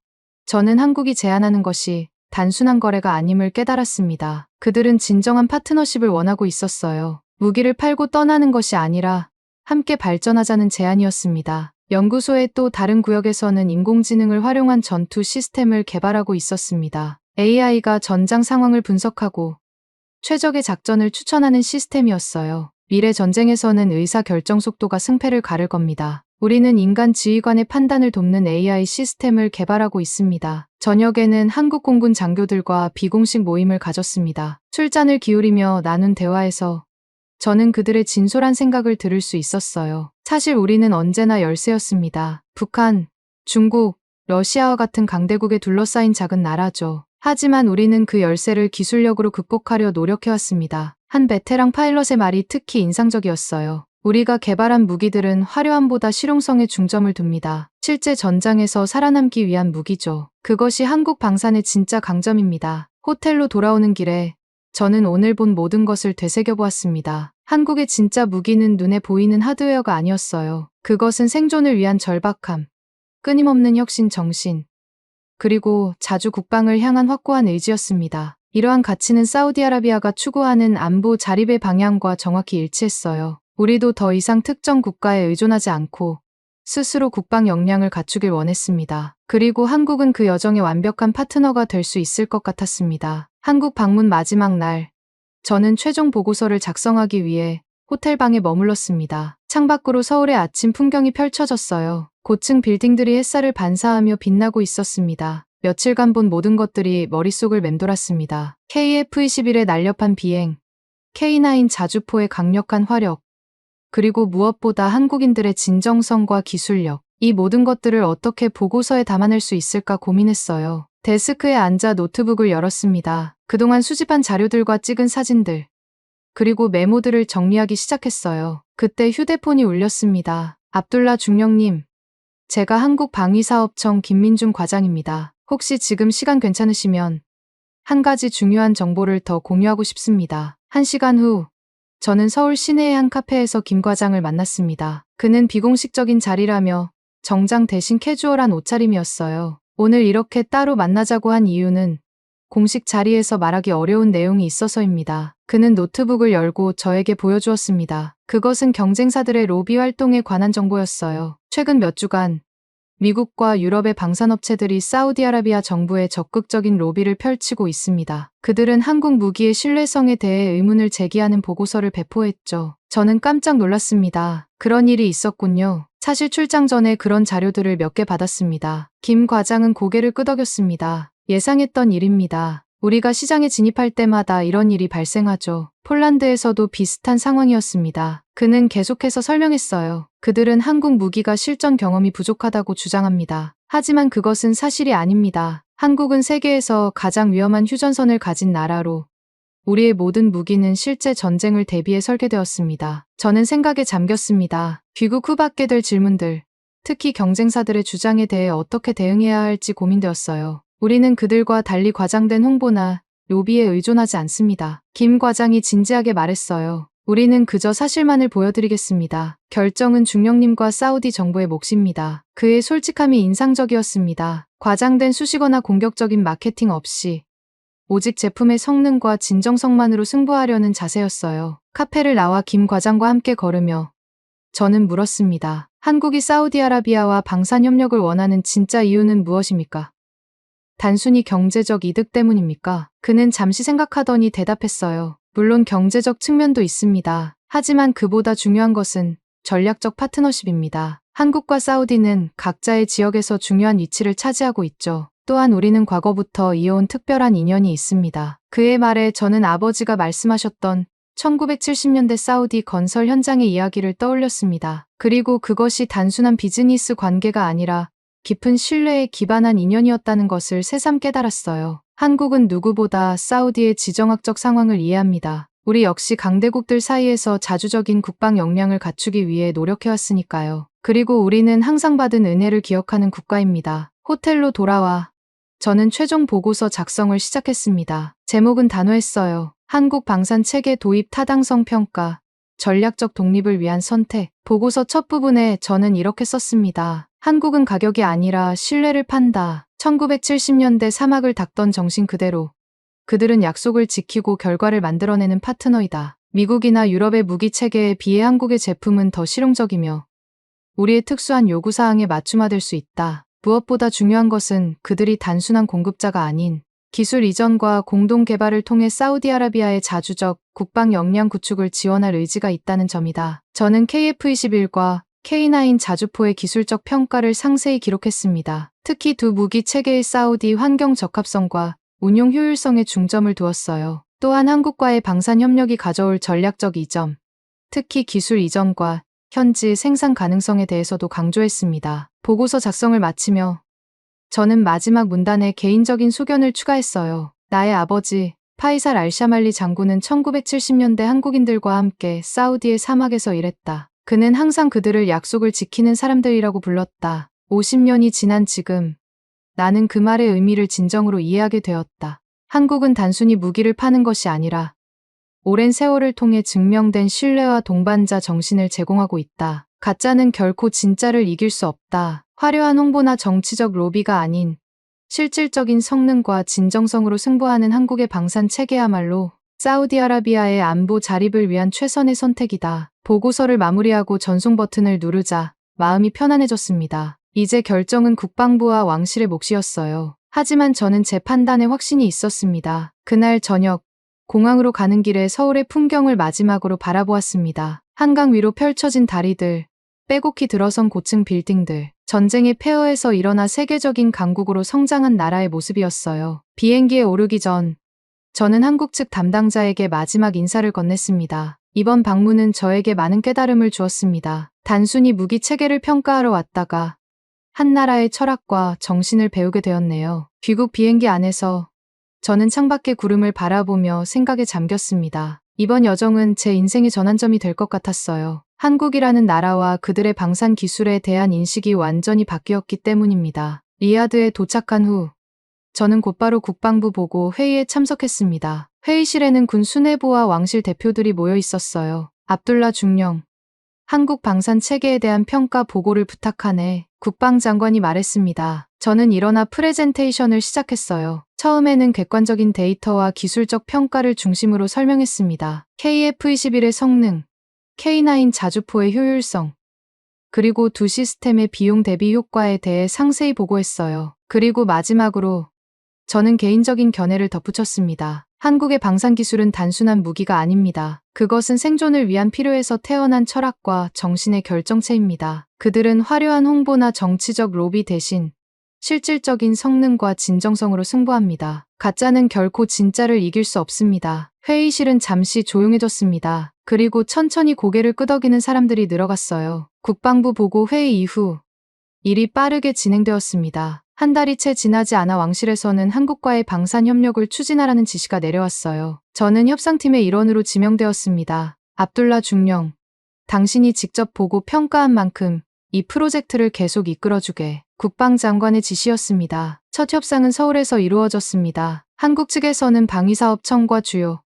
저는 한국이 제안하는 것이 단순한 거래가 아님을 깨달았습니다. 그들은 진정한 파트너십을 원하고 있었어요. 무기를 팔고 떠나는 것이 아니라 함께 발전하자는 제안이었습니다. 연구소의 또 다른 구역에서는 인공지능을 활용한 전투 시스템을 개발하고 있었습니다. AI가 전장 상황을 분석하고 최적의 작전을 추천하는 시스템이었어요. 미래 전쟁에서는 의사 결정 속도가 승패를 가를 겁니다. 우리는 인간 지휘관의 판단을 돕는 AI 시스템을 개발하고 있습니다. 저녁에는 한국 공군 장교들과 비공식 모임을 가졌습니다. 술잔을 기울이며 나눈 대화에서 저는 그들의 진솔한 생각을 들을 수 있었어요. 사실 우리는 언제나 열세였습니다. 북한, 중국, 러시아와 같은 강대국에 둘러싸인 작은 나라죠. 하지만 우리는 그 열세를 기술력으로 극복하려 노력해왔습니다. 한 베테랑 파일럿의 말이 특히 인상적이었어요. 우리가 개발한 무기들은 화려함보다 실용성에 중점을 둡니다. 실제 전장에서 살아남기 위한 무기죠. 그것이 한국 방산의 진짜 강점입니다. 호텔로 돌아오는 길에 저는 오늘 본 모든 것을 되새겨보았습니다. 한국의 진짜 무기는 눈에 보이는 하드웨어가 아니었어요. 그것은 생존을 위한 절박함, 끊임없는 혁신 정신, 그리고 자주 국방을 향한 확고한 의지였습니다. 이러한 가치는 사우디아라비아가 추구하는 안보 자립의 방향과 정확히 일치했어요. 우리도 더 이상 특정 국가에 의존하지 않고 스스로 국방 역량을 갖추길 원했습니다. 그리고 한국은 그 여정의 완벽한 파트너가 될 수 있을 것 같았습니다. 한국 방문 마지막 날, 저는 최종 보고서를 작성하기 위해 호텔방에 머물렀습니다. 창밖으로 서울의 아침 풍경이 펼쳐졌어요. 고층 빌딩들이 햇살을 반사하며 빛나고 있었습니다. 며칠간 본 모든 것들이 머릿속을 맴돌았습니다. KF-21의 날렵한 비행, K9 자주포의 강력한 화력, 그리고 무엇보다 한국인들의 진정성과 기술력, 이 모든 것들을 어떻게 보고서에 담아낼 수 있을까 고민했어요. 데스크에 앉아 노트북을 열었습니다. 그동안 수집한 자료들과 찍은 사진들, 그리고 메모들을 정리하기 시작했어요. 그때 휴대폰이 울렸습니다. 압둘라 중령님, 제가 한국방위사업청 김민중 과장입니다. 혹시 지금 시간 괜찮으시면 한 가지 중요한 정보를 더 공유하고 싶습니다. 1시간 후, 저는 서울 시내의 한 카페에서 김 과장을 만났습니다. 그는 비공식적인 자리라며 정장 대신 캐주얼한 옷차림이었어요. 오늘 이렇게 따로 만나자고 한 이유는 공식 자리에서 말하기 어려운 내용이 있어서입니다. 그는 노트북을 열고 저에게 보여주었습니다. 그것은 경쟁사들의 로비 활동에 관한 정보였어요. 최근 몇 주간 미국과 유럽의 방산업체들이 사우디아라비아 정부에 적극적인 로비를 펼치고 있습니다. 그들은 한국 무기의 신뢰성에 대해 의문을 제기하는 보고서를 배포했죠. 저는 깜짝 놀랐습니다. 그런 일이 있었군요. 사실 출장 전에 그런 자료들을 몇 개 받았습니다. 김 과장은 고개를 끄덕였습니다. 예상했던 일입니다. 우리가 시장에 진입할 때마다 이런 일이 발생하죠. 폴란드에서도 비슷한 상황이었습니다. 그는 계속해서 설명했어요. 그들은 한국 무기가 실전 경험이 부족하다고 주장합니다. 하지만 그것은 사실이 아닙니다. 한국은 세계에서 가장 위험한 휴전선을 가진 나라로 우리의 모든 무기는 실제 전쟁을 대비해 설계되었습니다. 저는 생각에 잠겼습니다. 귀국 후 받게 될 질문들, 특히 경쟁사들의 주장에 대해 어떻게 대응해야 할지 고민되었어요. 우리는 그들과 달리 과장된 홍보나 로비에 의존하지 않습니다. 김 과장이 진지하게 말했어요. 우리는 그저 사실만을 보여드리겠습니다. 결정은 중령님과 사우디 정부의 몫입니다. 그의 솔직함이 인상적이었습니다. 과장된 수식어나 공격적인 마케팅 없이 오직 제품의 성능과 진정성만으로 승부하려는 자세였어요. 카페를 나와 김 과장과 함께 걸으며 저는 물었습니다. 한국이 사우디아라비아와 방산협력을 원하는 진짜 이유는 무엇입니까? 단순히 경제적 이득 때문입니까? 그는 잠시 생각하더니 대답했어요. 물론 경제적 측면도 있습니다. 하지만 그보다 중요한 것은 전략적 파트너십입니다. 한국과 사우디는 각자의 지역에서 중요한 위치를 차지하고 있죠. 또한 우리는 과거부터 이어온 특별한 인연이 있습니다. 그의 말에 저는 아버지가 말씀하셨던 1970년대 사우디 건설 현장의 이야기를 떠올렸습니다. 그리고 그것이 단순한 비즈니스 관계가 아니라 깊은 신뢰에 기반한 인연이었다는 것을 새삼 깨달았어요. 한국은 누구보다 사우디의 지정학적 상황을 이해합니다. 우리 역시 강대국들 사이에서 자주적인 국방 역량을 갖추기 위해 노력해왔으니까요. 그리고 우리는 항상 받은 은혜를 기억하는 국가입니다. 호텔로 돌아와 저는 최종 보고서 작성을 시작했습니다. 제목은 단호했어요. 한국 방산 체계 도입 타당성 평가, 전략적 독립을 위한 선택. 보고서 첫 부분에 저는 이렇게 썼습니다. 한국은 가격이 아니라 신뢰를 판다. 1970년대 사막을 닦던 정신 그대로. 그들은 약속을 지키고 결과를 만들어내는 파트너이다. 미국이나 유럽의 무기 체계에 비해 한국의 제품은 더 실용적이며 우리의 특수한 요구사항에 맞춤화될 수 있다. 무엇보다 중요한 것은 그들이 단순한 공급자가 아닌 기술 이전과 공동 개발을 통해 사우디아라비아의 자주적 국방 역량 구축을 지원할 의지가 있다는 점이다. 저는 KF-21과 K9 자주포의 기술적 평가를 상세히 기록했습니다. 특히 두 무기 체계의 사우디 환경 적합성과 운용 효율성에 중점을 두었어요. 또한 한국과의 방산 협력이 가져올 전략적 이점, 특히 기술 이전과 현지 생산 가능성에 대해서도 강조했습니다. 보고서 작성을 마치며 저는 마지막 문단에 개인적인 소견을 추가했어요. 나의 아버지 파이살 알샤말리 장군은 1970년대 한국인들과 함께 사우디의 사막에서 일했다. 그는 항상 그들을 약속을 지키는 사람들이라고 불렀다. 50년이 지난 지금 나는 그 말의 의미를 진정으로 이해하게 되었다. 한국은 단순히 무기를 파는 것이 아니라 오랜 세월을 통해 증명된 신뢰와 동반자 정신을 제공하고 있다. 가짜는 결코 진짜를 이길 수 없다. 화려한 홍보나 정치적 로비가 아닌 실질적인 성능과 진정성으로 승부하는 한국의 방산 체계야말로 사우디아라비아의 안보 자립을 위한 최선의 선택이다. 보고서를 마무리하고 전송 버튼을 누르자 마음이 편안해졌습니다. 이제 결정은 국방부와 왕실의 몫이었어요. 하지만 저는 제 판단에 확신이 있었습니다. 그날 저녁 공항으로 가는 길에 서울의 풍경을 마지막으로 바라보았습니다. 한강 위로 펼쳐진 다리들, 빼곡히 들어선 고층 빌딩들, 전쟁의 폐허에서 일어나 세계적인 강국으로 성장한 나라의 모습이었어요. 비행기에 오르기 전 저는 한국 측 담당자에게 마지막 인사를 건넸습니다. 이번 방문은 저에게 많은 깨달음을 주었습니다. 단순히 무기 체계를 평가하러 왔다가 한 나라의 철학과 정신을 배우게 되었네요. 귀국 비행기 안에서 저는 창밖의 구름을 바라보며 생각에 잠겼습니다. 이번 여정은 제 인생의 전환점이 될 것 같았어요. 한국이라는 나라와 그들의 방산 기술에 대한 인식이 완전히 바뀌었기 때문입니다. 리야드에 도착한 후 저는 곧바로 국방부 보고 회의에 참석했습니다. 회의실에는 군 수뇌부와 왕실 대표들이 모여 있었어요. 압둘라 중령, 한국 방산 체계에 대한 평가 보고를 부탁하네. 국방장관이 말했습니다. 저는 일어나 프레젠테이션을 시작했어요. 처음에는 객관적인 데이터와 기술적 평가를 중심으로 설명했습니다. KF-21의 성능, K9 자주포의 효율성, 그리고 두 시스템의 비용 대비 효과에 대해 상세히 보고했어요. 그리고 마지막으로 저는 개인적인 견해를 덧붙였습니다. 한국의 방산 기술은 단순한 무기가 아닙니다. 그것은 생존을 위한 필요에서 태어난 철학과 정신의 결정체입니다. 그들은 화려한 홍보나 정치적 로비 대신 실질적인 성능과 진정성으로 승부합니다. 가짜는 결코 진짜를 이길 수 없습니다. 회의실은 잠시 조용해졌습니다. 그리고 천천히 고개를 끄덕이는 사람들이 늘어갔어요. 국방부 보고 회의 이후 일이 빠르게 진행되었습니다. 한 달이 채 지나지 않아 왕실에서는 한국과의 방산 협력을 추진하라는 지시가 내려왔어요. 저는 협상팀의 일원으로 지명되었습니다. 압둘라 중령, 당신이 직접 보고 평가한 만큼 이 프로젝트를 계속 이끌어주게. 국방장관의 지시였습니다. 첫 협상은 서울에서 이루어졌습니다. 한국 측에서는 방위사업청과 주요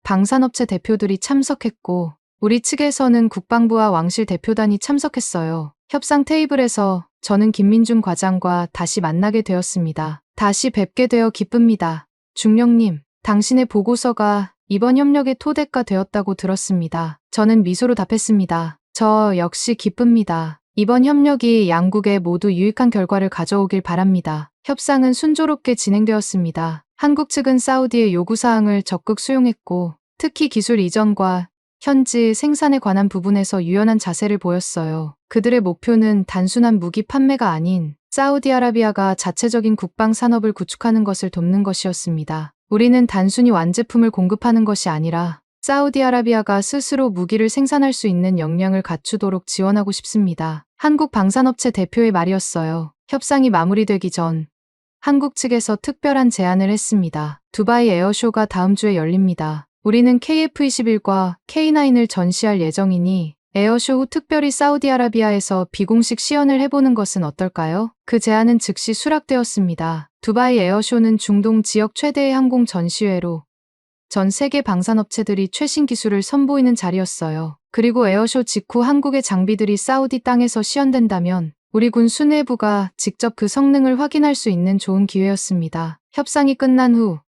방산업체 대표들이 참석했고 우리 측에서는 국방부와 왕실 대표단이 참석했어요. 협상 테이블에서 저는 김민중 과장과 다시 만나게 되었습니다. 다시 뵙게 되어 기쁩니다. 중령님, 당신의 보고서가 이번 협력의 토대가 되었다고 들었습니다. 저는 미소로 답했습니다. 저 역시 기쁩니다. 이번 협력이 양국에 모두 유익한 결과를 가져오길 바랍니다. 협상은 순조롭게 진행되었습니다. 한국 측은 사우디의 요구사항을 적극 수용했고 특히 기술 이전과 현지 생산에 관한 부분에서 유연한 자세를 보였어요. 그들의 목표는 단순한 무기 판매가 아닌 사우디아라비아가 자체적인 국방 산업을 구축하는 것을 돕는 것이었습니다. 우리는 단순히 완제품을 공급하는 것이 아니라 사우디아라비아가 스스로 무기를 생산할 수 있는 역량을 갖추도록 지원하고 싶습니다. 한국 방산업체 대표의 말이었어요. 협상이 마무리되기 전 한국 측에서 특별한 제안을 했습니다. 두바이 에어쇼가 다음 주에 열립니다. 우리는 KF-21과 K9을 전시할 예정이니 에어쇼 후 특별히 사우디아라비아에서 비공식 시연을 해보는 것은 어떨까요? 그 제안은 즉시 수락되었습니다. 두바이 에어쇼는 중동 지역 최대의 항공 전시회로 전 세계 방산업체들이 최신 기술을 선보이는 자리였어요. 그리고 에어쇼 직후 한국의 장비들이 사우디 땅에서 시연된다면 우리 군 수뇌부가 직접 그 성능을 확인할 수 있는 좋은 기회였습니다. 협상이 끝난 후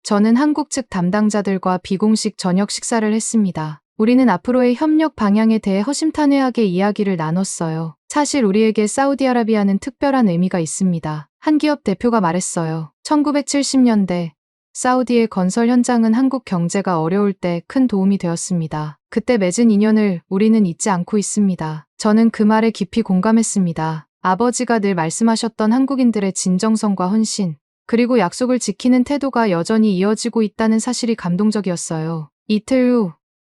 저는 한국 측 담당자들과 비공식 저녁 식사를 했습니다. 우리는 앞으로의 협력 방향에 대해 허심탄회하게 이야기를 나눴어요. 사실 우리에게 사우디아라비아는 특별한 의미가 있습니다. 한 기업 대표가 말했어요. 1970년대 사우디의 건설 현장은 한국 경제가 어려울 때 큰 도움이 되었습니다. 그때 맺은 인연을 우리는 잊지 않고 있습니다. 저는 그 말에 깊이 공감했습니다. 아버지가 늘 말씀하셨던 한국인들의 진정성과 헌신, 그리고 약속을 지키는 태도가 여전히 이어지고 있다는 사실이 감동적이었어요. 이틀 후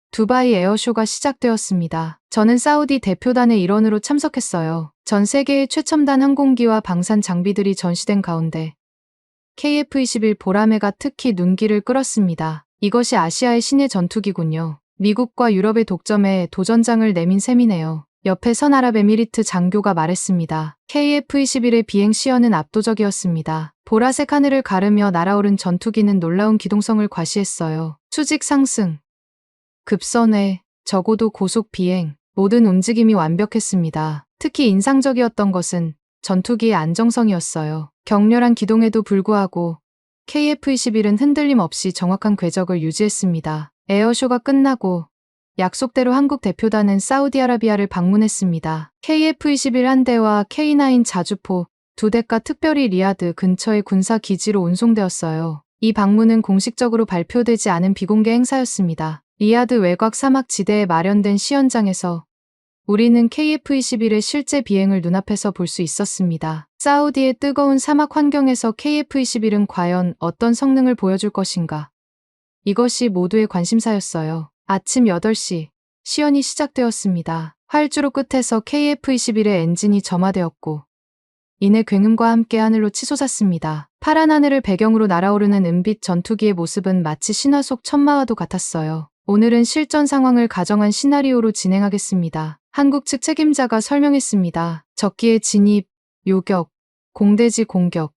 두바이 에어쇼가 시작되었습니다. 저는 사우디 대표단의 일원으로 참석했어요. 전 세계의 최첨단 항공기와 방산 장비들이 전시된 가운데 KF-21 보라매가 특히 눈길을 끌었습니다. 이것이 아시아의 신의 전투기군요. 미국과 유럽의 독점에 도전장을 내민 셈이네요. 옆에 선아랍에미리트 장교가 말했습니다. KF-21의 비행 시연은 압도적이었습니다. 보라색 하늘을 가르며 날아오른 전투기는 놀라운 기동성을 과시했어요. 수직 상승, 급선회, 저고도 고속 비행, 모든 움직임이 완벽했습니다. 특히 인상적이었던 것은 전투기의 안정성이었어요. 격렬한 기동에도 불구하고 KF-21은 흔들림 없이 정확한 궤적을 유지했습니다. 에어쇼가 끝나고 약속대로 한국 대표단은 사우디아라비아를 방문했습니다. KF-21 한 대와 K9 자주포 2대가 특별히 리야드 근처의 군사 기지로 운송되었어요. 이 방문은 공식적으로 발표되지 않은 비공개 행사였습니다. 리야드 외곽 사막 지대에 마련된 시연장에서 우리는 KF-21의 실제 비행을 눈앞에서 볼 수 있었습니다. 사우디의 뜨거운 사막 환경에서 KF-21은 과연 어떤 성능을 보여줄 것인가? 이것이 모두의 관심사였어요. 아침 8시, 시연이 시작되었습니다. 활주로 끝에서 KF-21의 엔진이 점화되었고 이내 굉음과 함께 하늘로 치솟았습니다. 파란 하늘을 배경으로 날아오르는 은빛 전투기의 모습은 마치 신화 속 천마와도 같았어요. 오늘은 실전 상황을 가정한 시나리오로 진행하겠습니다. 한국 측 책임자가 설명했습니다. 적기의 진입, 요격, 공대지 공격,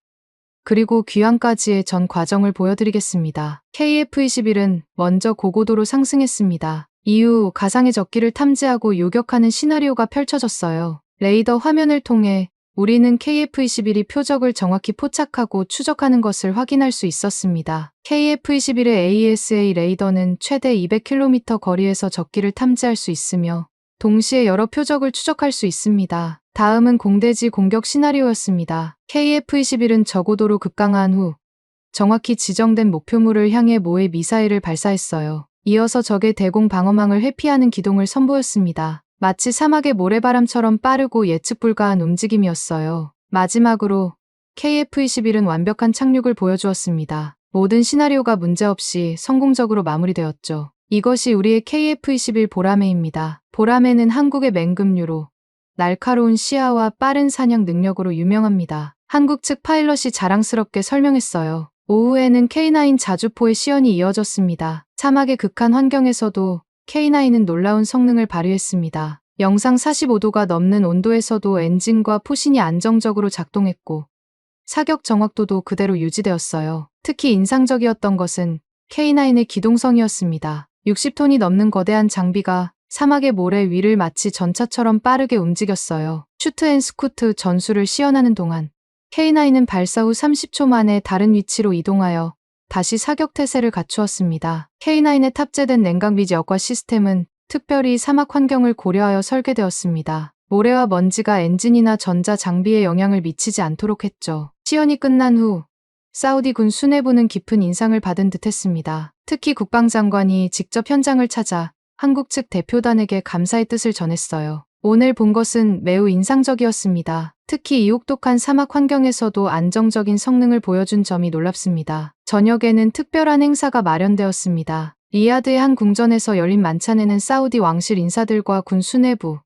그리고 귀환까지의 전 과정을 보여드리겠습니다. KF-21은 먼저 고고도로 상승했습니다. 이후 가상의 적기를 탐지하고 요격하는 시나리오가 펼쳐졌어요. 레이더 화면을 통해 우리는 KF-21이 표적을 정확히 포착하고 추적하는 것을 확인할 수 있었습니다. KF-21의 AESA 레이더는 최대 200km 거리에서 적기를 탐지할 수 있으며 동시에 여러 표적을 추적할 수 있습니다. 다음은 공대지 공격 시나리오였습니다. KF-21은 저고도로 급강한 후 정확히 지정된 목표물을 향해 모의 미사일을 발사했어요. 이어서 적의 대공 방어망을 회피하는 기동을 선보였습니다. 마치 사막의 모래바람처럼 빠르고 예측 불가한 움직임이었어요. 마지막으로 KF-21은 완벽한 착륙을 보여주었습니다. 모든 시나리오가 문제없이 성공적으로 마무리되었죠. 이것이 우리의 KF-21 보라매입니다. 보라매는 한국의 맹금류로 날카로운 시야와 빠른 사냥 능력으로 유명합니다. 한국 측 파일럿이 자랑스럽게 설명했어요. 오후에는 K9 자주포의 시연이 이어졌습니다. 사막의 극한 환경에서도 K9은 놀라운 성능을 발휘했습니다. 영상 45도가 넘는 온도에서도 엔진과 포신이 안정적으로 작동했고 사격 정확도도 그대로 유지되었어요. 특히 인상적이었던 것은 K9의 기동성이었습니다. 60톤이 넘는 거대한 장비가 사막의 모래 위를 마치 전차처럼 빠르게 움직였어요. 슈트 앤 스쿠트 전술을 시연하는 동안 K9은 발사 후 30초 만에 다른 위치로 이동하여 다시 사격 태세를 갖추었습니다. K9에 탑재된 냉각 및 여과 시스템은 특별히 사막 환경을 고려하여 설계되었습니다. 모래와 먼지가 엔진이나 전자 장비에 영향을 미치지 않도록 했죠. 시연이 끝난 후 사우디 군 수뇌부는 깊은 인상을 받은 듯했습니다. 특히 국방장관이 직접 현장을 찾아 한국 측 대표단에게 감사의 뜻을 전했어요. 오늘 본 것은 매우 인상적이었습니다. 특히 이 혹독한 사막 환경에서도 안정적인 성능을 보여준 점이 놀랍습니다. 저녁에는 특별한 행사가 마련되었습니다. 리야드의 한 궁전에서 열린 만찬에는 사우디 왕실 인사들과 군 수뇌부,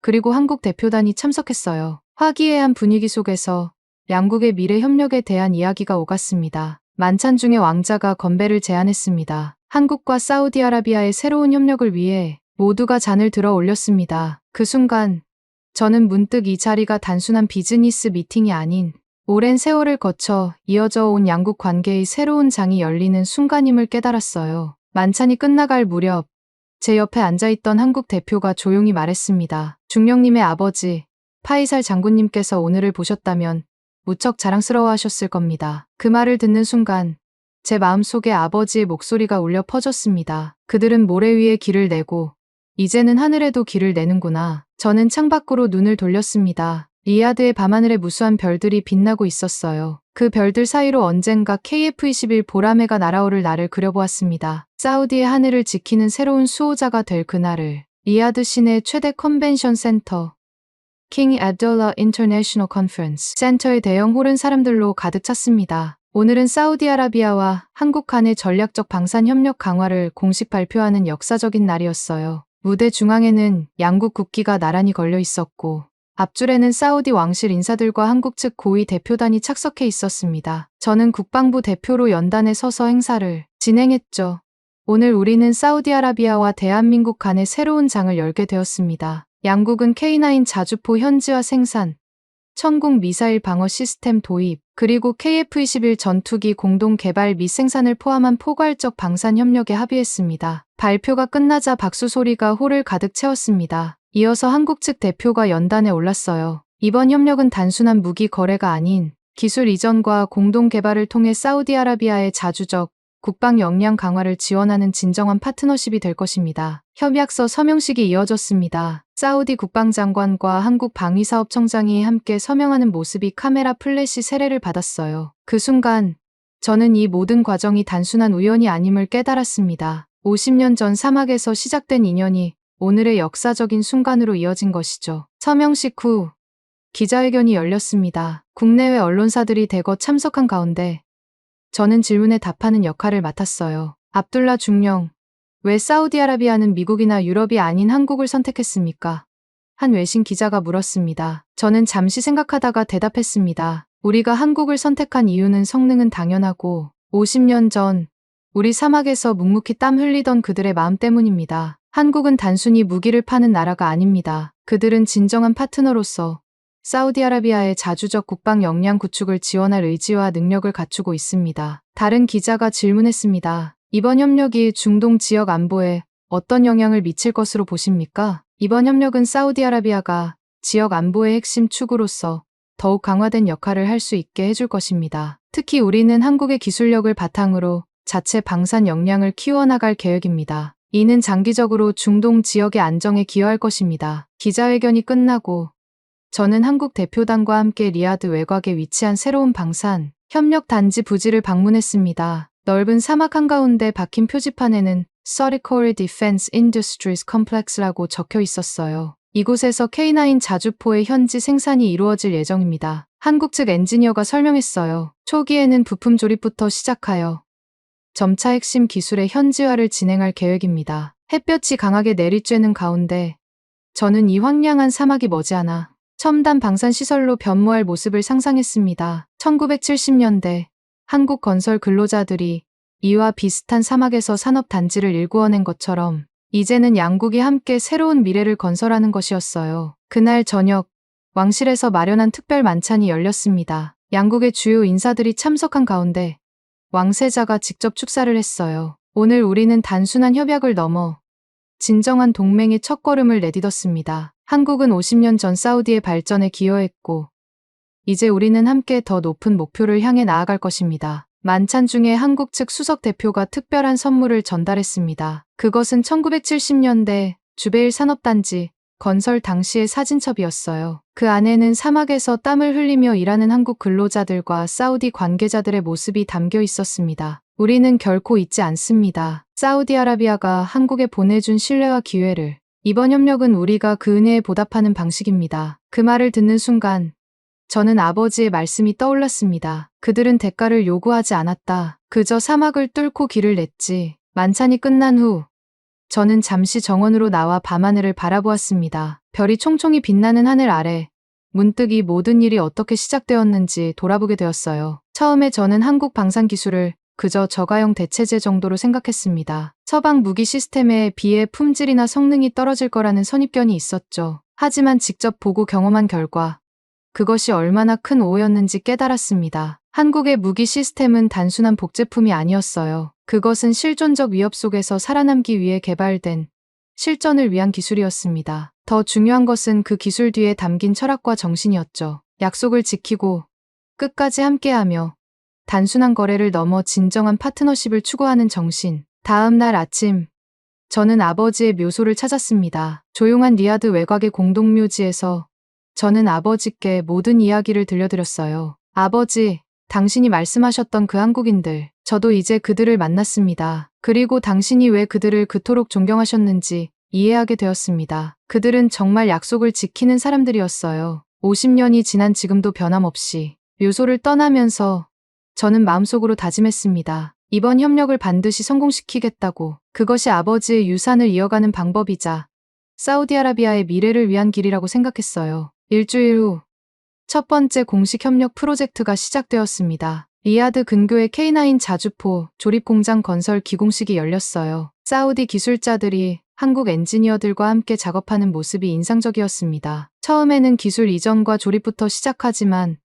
그리고 한국 대표단이 참석했어요. 화기애애한 분위기 속에서 양국의 미래 협력에 대한 이야기가 오갔습니다. 만찬 중에 왕자가 건배를 제안했습니다. 한국과 사우디아라비아의 새로운 협력을 위해 모두가 잔을 들어 올렸습니다. 그 순간 저는 문득 이 자리가 단순한 비즈니스 미팅이 아닌 오랜 세월을 거쳐 이어져 온 양국 관계의 새로운 장이 열리는 순간임을 깨달았어요. 만찬이 끝나갈 무렵 제 옆에 앉아있던 한국 대표가 조용히 말했습니다. 중령님의 아버지 파이살 장군님께서 오늘을 보셨다면 무척 자랑스러워하셨을 겁니다. 그 말을 듣는 순간 제 마음속에 아버지의 목소리가 울려 퍼졌습니다. 그들은 모래 위에 길을 내고 이제는 하늘에도 길을 내는구나. 저는 창밖으로 눈을 돌렸습니다. 리야드의 밤하늘에 무수한 별들이 빛나고 있었어요. 그 별들 사이로 언젠가 KF-21 보라매가 날아오를 날을 그려보았습니다. 사우디의 하늘을 지키는 새로운 수호자가 될 그날을. 리야드 시내 최대 컨벤션 센터 킹 압돌라 인터내셔널 컨퍼런스 센터의 대형 홀은 사람들로 가득 찼습니다. 오늘은 사우디아라비아와 한국 간의 전략적 방산 협력 강화를 공식 발표하는 역사적인 날이었어요. 무대 중앙에는 양국 국기가 나란히 걸려 있었고 앞줄에는 사우디 왕실 인사들과 한국 측 고위 대표단이 착석해 있었습니다. 저는 국방부 대표로 연단에 서서 행사를 진행했죠. 오늘 우리는 사우디아라비아와 대한민국 간의 새로운 장을 열게 되었습니다. 양국은 K9 자주포 현지화 생산, 천궁 미사일 방어 시스템 도입, 그리고 KF-21 전투기 공동 개발 및 생산을 포함한 포괄적 방산 협력에 합의했습니다. 발표가 끝나자 박수 소리가 홀을 가득 채웠습니다. 이어서 한국 측 대표가 연단에 올랐어요. 이번 협력은 단순한 무기 거래가 아닌 기술 이전과 공동 개발을 통해 사우디아라비아의 자주적 국방 역량 강화를 지원하는 진정한 파트너십이 될 것입니다. 협약서 서명식이 이어졌습니다. 사우디 국방장관과 한국 방위사업청장이 함께 서명하는 모습이 카메라 플래시 세례를 받았어요. 그 순간 저는 이 모든 과정이 단순한 우연이 아님을 깨달았습니다. 50년 전 사막에서 시작된 인연이 오늘의 역사적인 순간으로 이어진 것이죠. 서명식 후 기자회견이 열렸습니다. 국내외 언론사들이 대거 참석한 가운데 저는 질문에 답하는 역할을 맡았어요. 압둘라 중령, 왜 사우디아라비아는 미국이나 유럽이 아닌 한국을 선택했습니까? 한 외신 기자가 물었습니다. 저는 잠시 생각하다가 대답했습니다. 우리가 한국을 선택한 이유는 성능은 당연하고 50년 전 우리 사막에서 묵묵히 땀 흘리던 그들의 마음 때문입니다. 한국은 단순히 무기를 파는 나라가 아닙니다. 그들은 진정한 파트너로서 사우디아라비아의 자주적 국방 역량 구축을 지원할 의지와 능력을 갖추고 있습니다. 다른 기자가 질문했습니다. 이번 협력이 중동 지역 안보에 어떤 영향을 미칠 것으로 보십니까? 이번 협력은 사우디아라비아가 지역 안보의 핵심 축으로서 더욱 강화된 역할을 할 수 있게 해줄 것입니다. 특히 우리는 한국의 기술력을 바탕으로 자체 방산 역량을 키워나갈 계획입니다. 이는 장기적으로 중동 지역의 안정에 기여할 것입니다. 기자회견이 끝나고 저는 한국 대표단과 함께 리야드 외곽에 위치한 새로운 방산 협력 단지 부지를 방문했습니다. 넓은 사막 한가운데 박힌 표지판에는 Surgical Defense Industries Complex라고 적혀 있었어요. 이곳에서 K9 자주포의 현지 생산이 이루어질 예정입니다. 한국 측 엔지니어가 설명했어요. 초기에는 부품 조립부터 시작하여 점차 핵심 기술의 현지화를 진행할 계획입니다. 햇볕이 강하게 내리쬐는 가운데 저는 이 황량한 사막이 머지않아 첨단 방산시설로 변모할 모습을 상상했습니다. 1970년대 한국 건설 근로자들이 이와 비슷한 사막에서 산업단지를 일구어낸 것처럼 이제는 양국이 함께 새로운 미래를 건설하는 것이었어요. 그날 저녁, 왕실에서 마련한 특별 만찬이 열렸습니다. 양국의 주요 인사들이 참석한 가운데 왕세자가 직접 축사를 했어요. 오늘 우리는 단순한 협약을 넘어 진정한 동맹의 첫걸음을 내딛었습니다. 한국은 50년 전 사우디의 발전에 기여했고, 이제 우리는 함께 더 높은 목표를 향해 나아갈 것입니다. 만찬 중에 한국 측 수석 대표가 특별한 선물을 전달했습니다. 그것은 1970년대 주베일 산업단지 건설 당시의 사진첩이었어요. 그 안에는 사막에서 땀을 흘리며 일하는 한국 근로자들과 사우디 관계자들의 모습이 담겨 있었습니다. 우리는 결코 잊지 않습니다. 사우디아라비아가 한국에 보내준 신뢰와 기회를. 이번 협력은 우리가 그 은혜에 보답하는 방식입니다. 그 말을 듣는 순간 저는 아버지의 말씀이 떠올랐습니다. 그들은 대가를 요구하지 않았다. 그저 사막을 뚫고 길을 냈지. 만찬이 끝난 후 저는 잠시 정원으로 나와 밤하늘을 바라보았습니다. 별이 총총히 빛나는 하늘 아래 문득 이 모든 일이 어떻게 시작되었는지 돌아보게 되었어요. 처음에 저는 한국 방산 기술을 그저 저가형 대체제 정도로 생각했습니다. 서방 무기 시스템에 비해 품질이나 성능이 떨어질 거라는 선입견이 있었죠. 하지만 직접 보고 경험한 결과 그것이 얼마나 큰 오해였는지 깨달았습니다. 한국의 무기 시스템은 단순한 복제품이 아니었어요. 그것은 실존적 위협 속에서 살아남기 위해 개발된 실전을 위한 기술이었습니다. 더 중요한 것은 그 기술 뒤에 담긴 철학과 정신이었죠. 약속을 지키고 끝까지 함께하며 단순한 거래를 넘어 진정한 파트너십을 추구하는 정신. 다음 날 아침, 저는 아버지의 묘소를 찾았습니다. 조용한 리야드 외곽의 공동묘지에서 저는 아버지께 모든 이야기를 들려드렸어요. 아버지, 당신이 말씀하셨던 그 한국인들, 저도 이제 그들을 만났습니다. 그리고 당신이 왜 그들을 그토록 존경하셨는지 이해하게 되었습니다. 그들은 정말 약속을 지키는 사람들이었어요. 50년이 지난 지금도 변함없이. 묘소를 떠나면서 저는 마음속으로 다짐했습니다. 이번 협력을 반드시 성공시키겠다고. 그것이 아버지의 유산을 이어가는 방법이자 사우디아라비아의 미래를 위한 길이라고 생각했어요. 일주일 후 첫 번째 공식 협력 프로젝트가 시작되었습니다. 리야드 근교의 K9 자주포 조립 공장 건설 기공식이 열렸어요. 사우디 기술자들이 한국 엔지니어들과 함께 작업하는 모습이 인상적이었습니다. 처음에는 기술 이전과 조립부터 시작하지만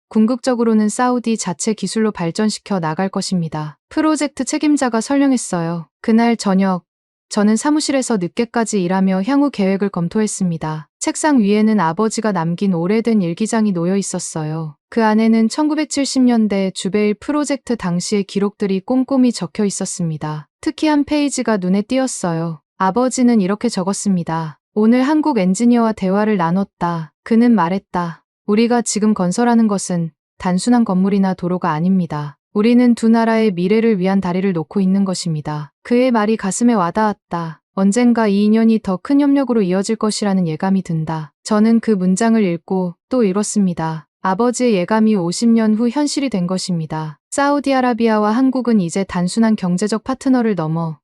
궁극적으로는 사우디 자체 기술로 발전시켜 나갈 것입니다. 프로젝트 책임자가 설명했어요. 그날 저녁, 저는 사무실에서 늦게까지 일하며 향후 계획을 검토했습니다. 책상 위에는 아버지가 남긴 오래된 일기장이 놓여 있었어요. 그 안에는 1970년대 주베일 프로젝트 당시의 기록들이 꼼꼼히 적혀 있었습니다. 특히 한 페이지가 눈에 띄었어요. 아버지는 이렇게 적었습니다. 오늘 한국 엔지니어와 대화를 나눴다. 그는 말했다. 우리가 지금 건설하는 것은 단순한 건물이나 도로가 아닙니다. 우리는 두 나라의 미래를 위한 다리를 놓고 있는 것입니다. 그의 말이 가슴에 와닿았다. 언젠가 이 인연이 더 큰 협력으로 이어질 것이라는 예감이 든다. 저는 그 문장을 읽고 또 읽었습니다. 아버지의 예감이 50년 후 현실이 된 것입니다. 사우디아라비아와 한국은 이제 단순한 경제적 파트너를 넘어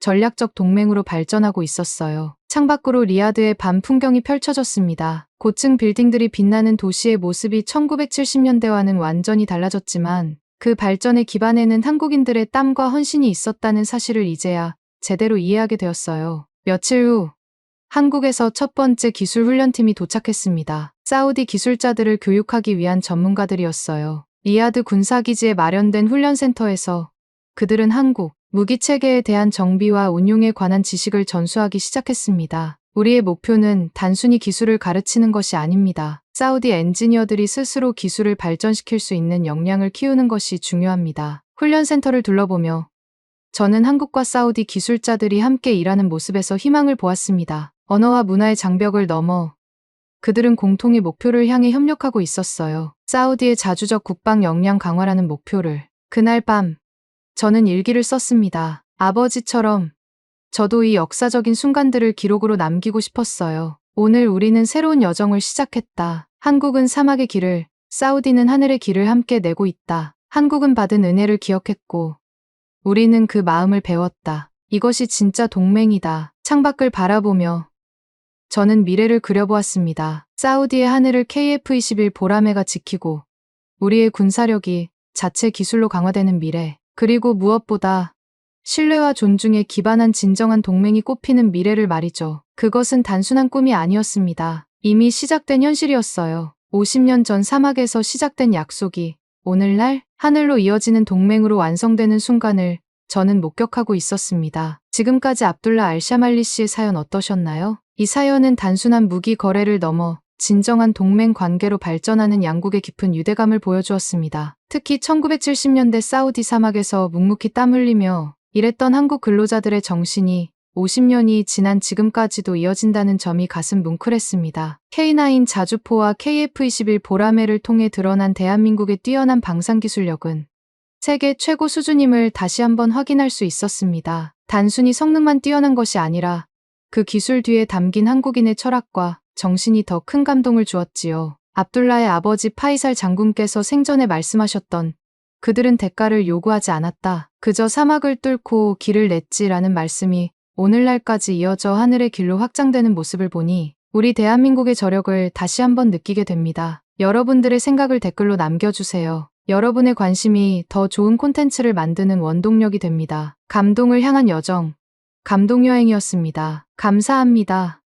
전략적 동맹으로 발전하고 있었어요. 창밖으로 리야드의 밤 풍경이 펼쳐졌습니다. 고층 빌딩들이 빛나는 도시의 모습이 1970년대와는 완전히 달라졌지만 그 발전의 기반에는 한국인들의 땀과 헌신이 있었다는 사실을 이제야 제대로 이해하게 되었어요. 며칠 후 한국에서 첫 번째 기술 훈련팀이 도착했습니다. 사우디 기술자들을 교육하기 위한 전문가들이었어요. 리야드 군사기지에 마련된 훈련센터에서 그들은 한국 무기체계에 대한 정비와 운용에 관한 지식을 전수하기 시작했습니다. 우리의 목표는 단순히 기술을 가르치는 것이 아닙니다. 사우디 엔지니어들이 스스로 기술을 발전시킬 수 있는 역량을 키우는 것이 중요합니다. 훈련센터를 둘러보며 저는 한국과 사우디 기술자들이 함께 일하는 모습에서 희망을 보았습니다. 언어와 문화의 장벽을 넘어 그들은 공통의 목표를 향해 협력하고 있었어요. 사우디의 자주적 국방 역량 강화라는 목표를. 그날 밤 저는 일기를 썼습니다. 아버지처럼 저도 이 역사적인 순간들을 기록으로 남기고 싶었어요. 오늘 우리는 새로운 여정을 시작했다. 한국은 사막의 길을, 사우디는 하늘의 길을 함께 내고 있다. 한국은 받은 은혜를 기억했고 우리는 그 마음을 배웠다. 이것이 진짜 동맹이다. 창밖을 바라보며 저는 미래를 그려보았습니다. 사우디의 하늘을 KF-21 보라매가 지키고 우리의 군사력이 자체 기술로 강화되는 미래. 그리고 무엇보다 신뢰와 존중에 기반한 진정한 동맹이 꽃피는 미래를 말이죠. 그것은 단순한 꿈이 아니었습니다. 이미 시작된 현실이었어요. 50년 전 사막에서 시작된 약속이 오늘날 하늘로 이어지는 동맹으로 완성되는 순간을 저는 목격하고 있었습니다. 지금까지 압둘라 알샤말리 씨의 사연 어떠셨나요? 이 사연은 단순한 무기 거래를 넘어 진정한 동맹 관계로 발전하는 양국의 깊은 유대감을 보여주었습니다. 특히 1970년대 사우디 사막에서 묵묵히 땀 흘리며 일했던 한국 근로자들의 정신이 50년이 지난 지금까지도 이어진다는 점이 가슴 뭉클했습니다. K9 자주포와 KF-21 보라매를 통해 드러난 대한민국의 뛰어난 방산기술력은 세계 최고 수준임을 다시 한번 확인할 수 있었습니다. 단순히 성능만 뛰어난 것이 아니라 그 기술 뒤에 담긴 한국인의 철학과 정신이 더 큰 감동을 주었지요. 압둘라의 아버지 파이살 장군께서 생전에 말씀하셨던 그들은 대가를 요구하지 않았다. 그저 사막을 뚫고 길을 냈지라는 말씀이 오늘날까지 이어져 하늘의 길로 확장되는 모습을 보니 우리 대한민국의 저력을 다시 한번 느끼게 됩니다. 여러분들의 생각을 댓글로 남겨주세요. 여러분의 관심이 더 좋은 콘텐츠를 만드는 원동력이 됩니다. 감동을 향한 여정, 감동여행이었습니다. 감사합니다.